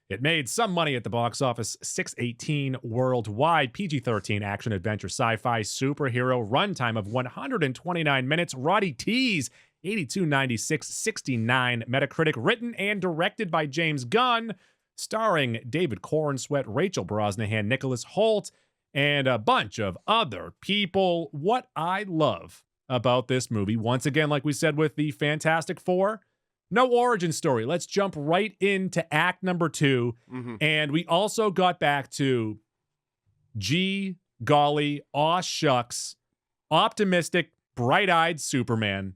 It made some money at the box office, $618 worldwide, PG-13 action, adventure, sci-fi, superhero, runtime of 129 minutes. Roddy T's 82.96, 69 Metacritic, written and directed by James Gunn, starring David Corenswet, Rachel Brosnahan, Nicholas Hoult, and a bunch of other people. What I love about this movie, once again, like we said with the Fantastic Four, no origin story. Let's jump right into act number 2. Mm-hmm. And we also got back to gee, golly, aw shucks, optimistic, bright-eyed Superman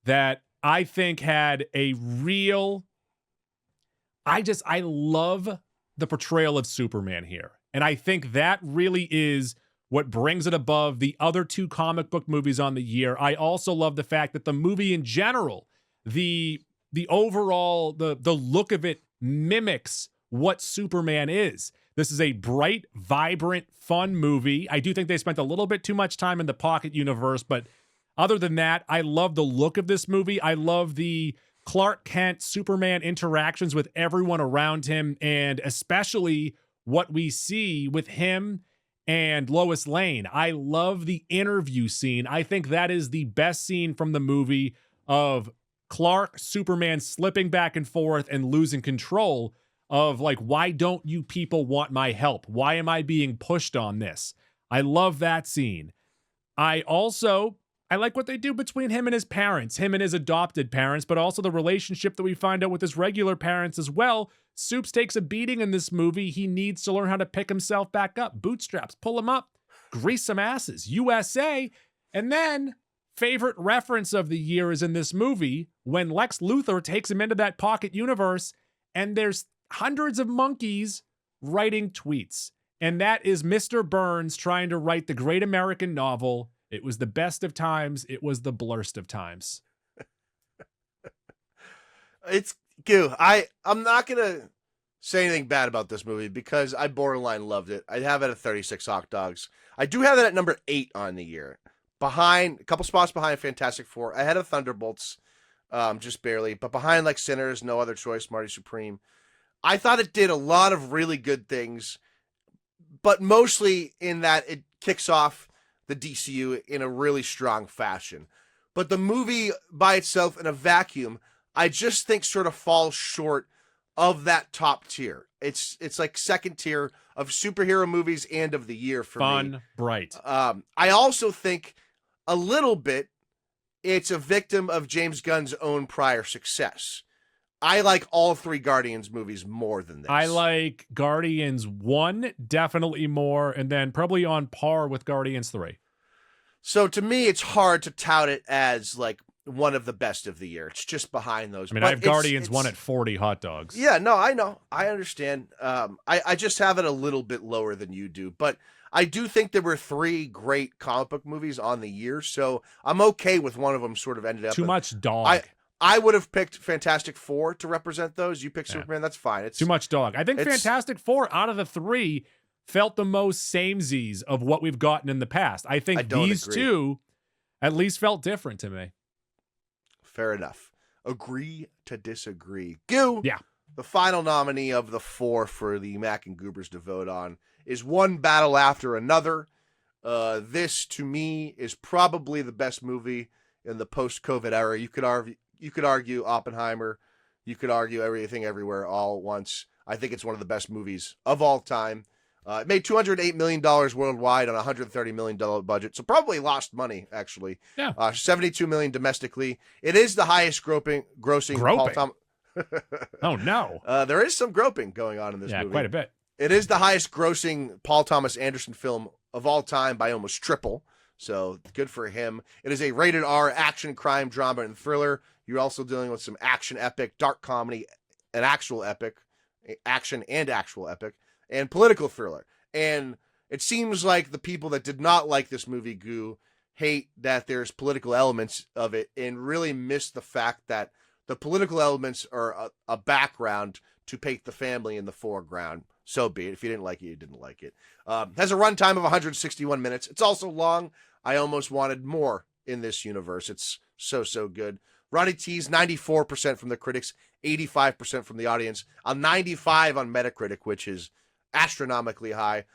that I think had a real... I love the portrayal of Superman here. And I think that really is what brings it above the other 2 comic book movies on the year. I also love the fact that the movie in general, the overall, the look of it mimics what Superman is. This is a bright, vibrant, fun movie. I do think they spent a little bit too much time in the Pocket universe, but other than that, I love the look of this movie. I love the Clark Kent Superman interactions with everyone around him, and especially what we see with him and Lois Lane. I love the interview scene. I think that is the best scene from the movie of Clark, Superman slipping back and forth and losing control of, like, why don't you people want my help? Why am I being pushed on this? I love that scene. I like what they do between him and his parents, him and his adopted parents, but also the relationship that we find out with his regular parents as well. Soups takes a beating in this movie. He needs to learn how to pick himself back up. Bootstraps, pull him up, grease some asses, USA. And then, favorite reference of the year is in this movie when Lex Luthor takes him into that Pocket universe and there's hundreds of monkeys writing tweets. And that is Mr. Burns trying to write the great American novel. It was the best of times. It was the blurst of times. It's Goo. I'm not gonna say anything bad about this movie because I borderline loved it. I have it at 36 hot dogs. I do have it at number 8 on the year, behind a couple spots behind Fantastic Four, ahead of Thunderbolts, just barely, but behind like Sinners, No Other Choice, Marty Supreme. I thought it did a lot of really good things, but mostly in that it kicks off the DCU in a really strong fashion. But the movie by itself in a vacuum, I just think sort of falls short of that top tier. It's like second tier of superhero movies and of the year for me. Fun, bright. I also think a little bit it's a victim of James Gunn's own prior success. I like all 3 Guardians movies more than this. I like Guardians 1 definitely more, and then probably on par with Guardians 3. So to me, it's hard to tout it as like one of the best of the year. It's just behind those. I mean, I have Guardians 1 at 40 hot dogs. Yeah, no, I know. I understand. I just have it a little bit lower than you do. But I do think there were 3 great comic book movies on the year, so I'm okay with one of them sort of ended up. Too much dog. I would have picked Fantastic Four to represent those. You picked Superman, that's fine. It's too much dog. I think Fantastic Four out of the 3 felt the most samesies of what we've gotten in the past. I think these 2 at least felt different to me. Fair enough. Agree to disagree. Goo. Yeah. The final nominee of the 4 for the Mac and Goobers to vote on is One Battle After Another. This, to me, is probably the best movie in the post-COVID era. You could argue Oppenheimer. You could argue Everything Everywhere All at Once. I think it's one of the best movies of all time. It made $208 million worldwide on a $130 million budget, so probably lost money, actually. Yeah. $72 million domestically. It is the highest grossing Paul Thomas. Oh, no. There is some groping going on in this movie. Yeah, quite a bit. It is the highest grossing Paul Thomas Anderson film of all time by almost triple, so good for him. It is a rated R action, crime, drama, and thriller. You're also dealing with some action epic, dark comedy, an actual epic, action and actual epic, and political thriller. And it seems like the people that did not like this movie, Goo, hate that there's political elements of it and really miss the fact that the political elements are a background to paint the family in the foreground. So be it. If you didn't like it, you didn't like it. Has a runtime of 161 minutes. It's also long. I almost wanted more in this universe. It's so good. Ronnie T's 94% from the critics, 85% from the audience, a 95 on Metacritic, which is astronomically high.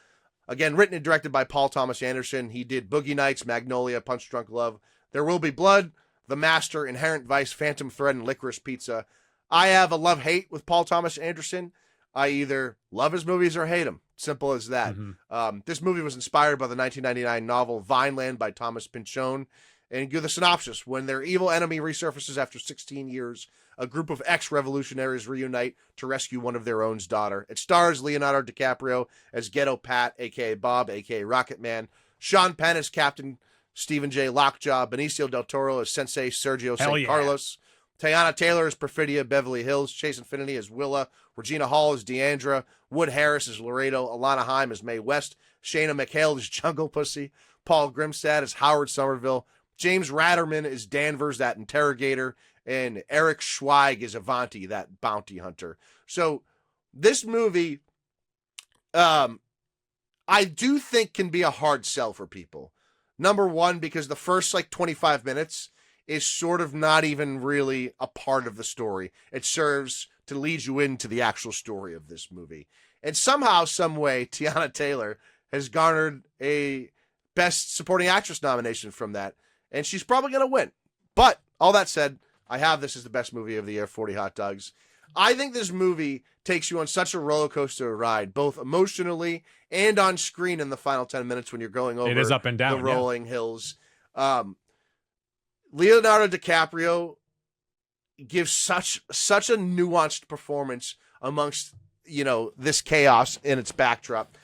Again, written and directed by Paul Thomas Anderson. He did Boogie Nights, Magnolia, Punch Drunk Love, There Will Be Blood, The Master, Inherent Vice, Phantom Thread, and Licorice Pizza. I have a love-hate with Paul Thomas Anderson. I either love his movies or hate him. Simple as that. This movie was inspired by the 1999 novel Vineland by Thomas Pynchon. And give the synopsis. When their evil enemy resurfaces after 16 years, a group of ex-revolutionaries reunite to rescue one of their own's daughter. It stars Leonardo DiCaprio as Ghetto Pat, a.k.a. Bob, a.k.a. Rocket Man. Sean Penn as Captain Stephen J. Lockjaw. Benicio del Toro as Sensei Sergio St. Carlos. Teyana Taylor as Perfidia Beverly Hills. Chase Infinity as Willa. Regina Hall as Deandra. Wood Harris as Laredo. Alana Haim as Mae West. Shayna McHale as Jungle Pussy. Paul Grimstad as Howard Somerville. James Ratterman is Danvers, that interrogator, and Eric Schweig is Avanti, that bounty hunter. So this movie, I do think can be a hard sell for people. Number one, because the first 25 minutes is sort of not even really a part of the story. It serves to lead you into the actual story of this movie. And somehow, some way, Teyana Taylor has garnered a Best Supporting Actress nomination from that. And she's probably going to win. But all that said, I have this as the best movie of the year, 40 Hot Dogs. I think this movie takes you on such a roller coaster ride, both emotionally and on screen in the final 10 minutes when you're going over it is up and down, the rolling hills. Leonardo DiCaprio gives such a nuanced performance amongst, this chaos in its backdrop.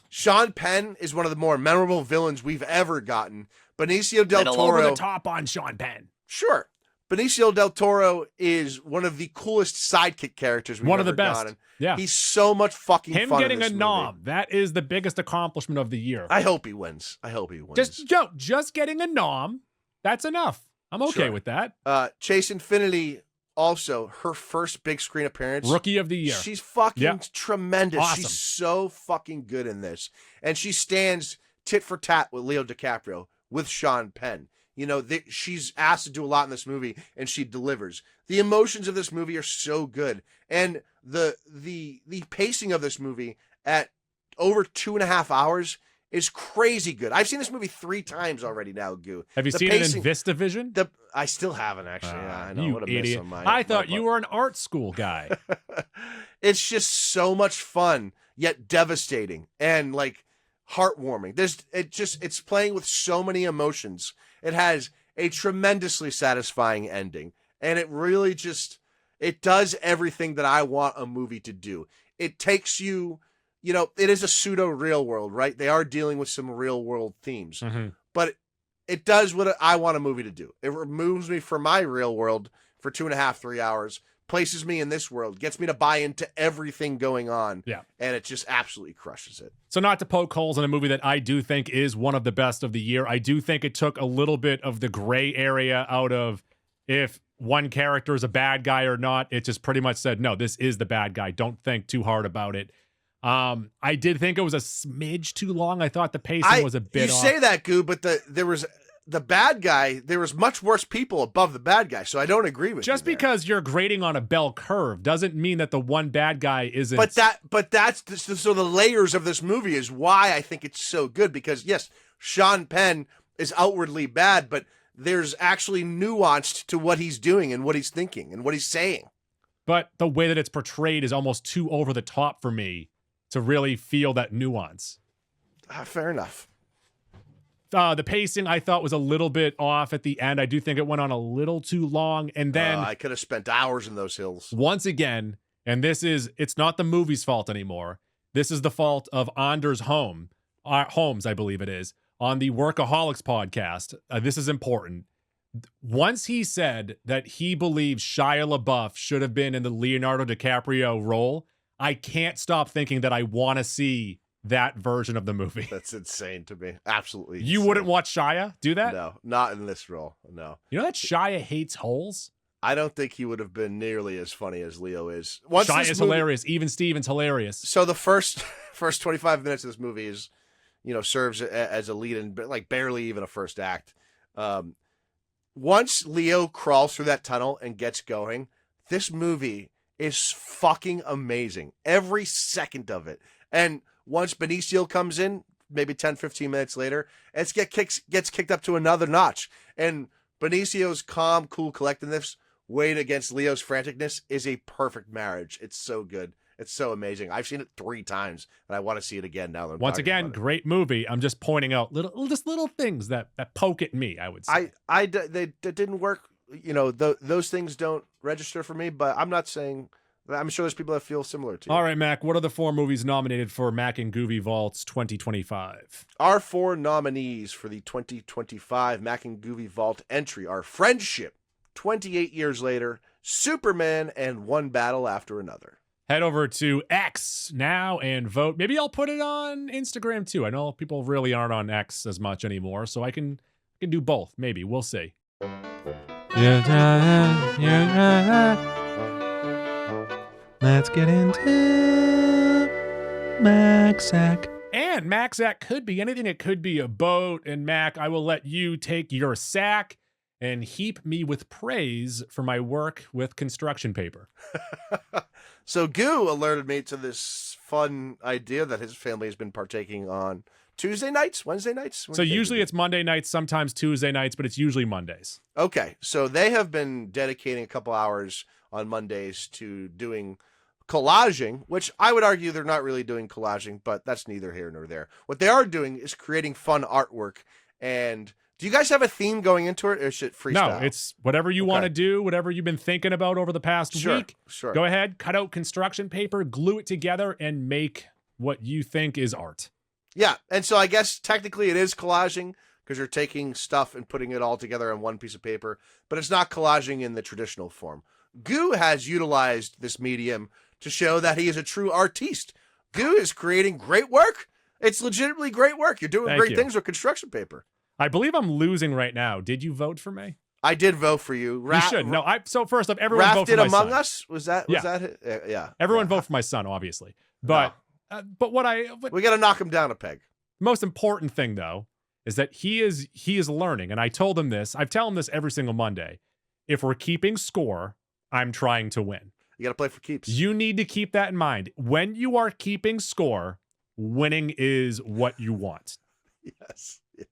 Sean Penn is one of the more memorable villains we've ever gotten. Benicio del Toro. Over the top on Sean Penn. Sure. Benicio del Toro is one of the coolest sidekick characters we've ever One of the best. gotten. Yeah. He's so much fucking Him fun getting in this a movie. nom. That is the biggest accomplishment of the year. I hope he wins. Just getting a nom. That's enough. I'm okay Sure. with that. Chase Infinity, also her first big screen appearance. Rookie of the year. She's fucking tremendous. Awesome. She's so fucking good in this. And she stands tit for tat with Leo DiCaprio, with Sean Penn. She's asked to do a lot in this movie, and she delivers. The emotions of this movie are so good. And the pacing of this movie at over 2.5 hours is crazy good. I've seen this movie 3 times already now, Goo. Have you seen it in VistaVision? I still haven't, actually. I know. You What a miss idiot. on my I thought my you were an art school guy. It's just so much fun, yet devastating and heartwarming. It's playing with so many emotions. It has a tremendously satisfying ending, and it really it does everything that I want a movie to do. It takes you, it is a pseudo real world, right? They are dealing with some real world themes, but it does what I want a movie to do. It removes me from my real world for 2.5, 3 hours, places me in this world, gets me to buy into everything going on. Yeah. And it just absolutely crushes it. So not to poke holes in a movie that I do think is one of the best of the year, I do think it took a little bit of the gray area out of if one character is a bad guy or not. It just pretty much said, no, this is the bad guy. Don't think too hard about it. I did think it was a smidge too long. I thought the pacing was a bit off. You say that, Goo, but there was the bad guy. There was much worse people above the bad guy, so I don't agree with you. Just because you're grading on a bell curve doesn't mean that the one bad guy isn't. But that's so the layers of this movie is why I think it's so good, because yes, Sean Penn is outwardly bad, but there's actually nuanced to what he's doing and what he's thinking and what he's saying. But the way that it's portrayed is almost too over the top for me. to really feel that nuance. Fair enough. The pacing I thought was a little bit off at the end. I do think it went on a little too long. And then I could have spent hours in those hills. once again, and it's not the movie's fault anymore. This is the fault of Anders Holmes, I believe it is, on the Workaholics podcast. This is important. Once he said that he believes Shia LaBeouf should have been in the Leonardo DiCaprio role, I can't stop thinking that I want to see that version of the movie. That's insane to me. Absolutely. You insane. wouldn't watch Shia do that? No, not in this role. No. You know that Shia hates holes? I don't think he would have been nearly as funny as Leo is. Shia is hilarious. Even Steven's hilarious. So the first 25 minutes of this movie is, serves as a lead in, but like barely even a first act. Once Leo crawls through that tunnel and gets going, this movie is fucking amazing. Every second of it. And once Benicio comes in, maybe 10, 15 minutes later, it gets kicked up to another notch. And Benicio's calm, cool collectedness weighed against Leo's franticness is a perfect marriage. It's so good. It's so amazing. I've seen it 3 times, and I want to see it again now that I'm Once talking again, about it. great movie. I'm just pointing out little things that poke at me, I would say. They didn't work. Those things don't register for me, but I'm not saying... I'm sure there's people that feel similar to you. All right, Mac, what are the 4 movies nominated for Mac and Guvie Vaults 2025? Our 4 nominees for the 2025 Mac and Guvie Vault entry are Friendship, 28 Years Later, Superman, and One Battle After Another. Head over to X now and vote. Maybe I'll put it on Instagram too. I know people really aren't on X as much anymore, so I can do both. Maybe. We'll see. Let's get into Mac-Sack. And Mac-Sack could be anything. It could be a boat. And Mac, I will let you take your sack and heap me with praise for my work with construction paper. So Goo alerted me to this fun idea that his family has been partaking on Tuesday nights, Wednesday nights. So usually it's Monday nights, sometimes Tuesday nights, but it's usually Mondays. Okay, so they have been dedicating a couple hours on Mondays to doing collaging, which I would argue they're not really doing collaging, but that's neither here nor there. What they are doing is creating fun artwork. And do you guys have a theme going into it, or is it freestyle? No, it's whatever you want to do, whatever you've been thinking about over the past week. Sure. Go ahead, cut out construction paper, glue it together, and make what you think is art. Yeah, and so I guess technically it is collaging because you're taking stuff and putting it all together on one piece of paper, but it's not collaging in the traditional form. Goo has utilized this medium to show that he is a true artiste. Goo is creating great work. It's legitimately great work. You're doing great things with construction paper. I believe I'm losing right now. Did you vote for me? I did vote for you. You should. No, so first up, everyone vote for my son. Among Us? Was that it? Yeah. Everyone vote for my son, obviously. But we got to knock him down a peg. Most important thing though is that he is learning, and I told him this. I tell him this every single Monday. If we're keeping score, I'm trying to win. You got to play for keeps. You need to keep that in mind. When you are keeping score, winning is what you want. Yes. Yeah.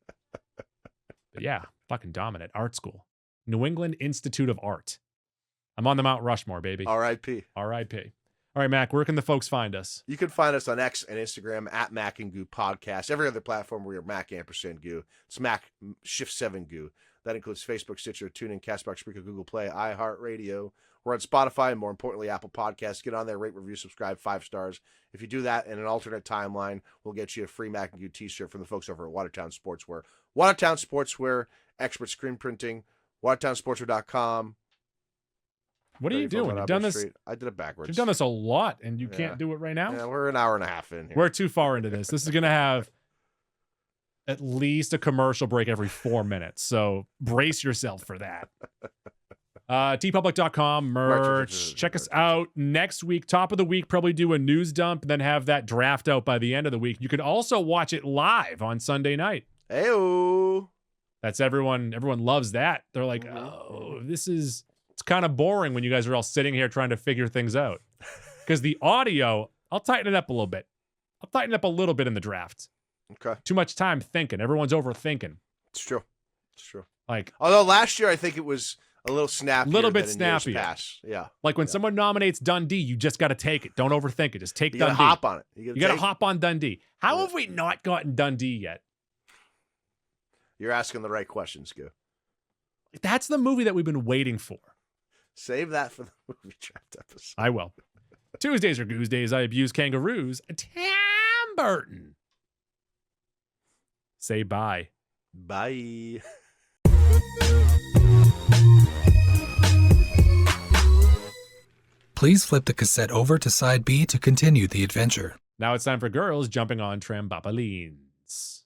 But yeah, fucking dominant. Art school. New England Institute of Art. I'm on the Mount Rushmore, baby. R.I.P. R.I.P. All right, Mac, where can the folks find us? You can find us on X and Instagram at Mac and Goo Podcast. Every other platform where you're Mac & Goo. It's Mac Shift 7 Goo. That includes Facebook, Stitcher, TuneIn, Castbox, Spreaker, Google Play, iHeartRadio. We're on Spotify and, more importantly, Apple Podcasts. Get on there, rate, review, subscribe, 5 stars. If you do that in an alternate timeline, we'll get you a free Mac and Goo t-shirt from the folks over at Watertown Sportswear. Watertown Sportswear, expert screen printing, watertownsportswear.com. What are you doing? You've done this. Street. I did it backwards. You've done this a lot, and you can't do it right now? Yeah, we're an hour and a half in here. We're too far into this. This is going to have at least a commercial break every 4 minutes. So brace yourself for that. tpublic.com merch. Check us out next week. Top of the week, probably do a news dump, and then have that draft out by the end of the week. You could also watch it live on Sunday night. Hey-o. That's everyone loves that. They're like, oh, it's kind of boring when you guys are all sitting here trying to figure things out. Because the audio, I'll tighten it up a little bit. I'll tighten it up a little bit in the draft. Okay. Too much time thinking. Everyone's overthinking. It's true. Like, although last year I think it was A little snappier. Little bit than in years snappier. past. Yeah. Like when someone nominates Dundee, you just got to take it. Don't overthink it. Just take You Dundee. gotta hop on it. You got to hop on Dundee. How Yeah. have we not gotten Dundee yet? You're asking the right questions, Goo. That's the movie that we've been waiting for. Save that for the movie draft episode. I will. Tuesdays are Goose Days. I abuse kangaroos. Tim Burton. Say bye. Bye. Please flip the cassette over to side B to continue the adventure. Now it's time for girls jumping on trampolines.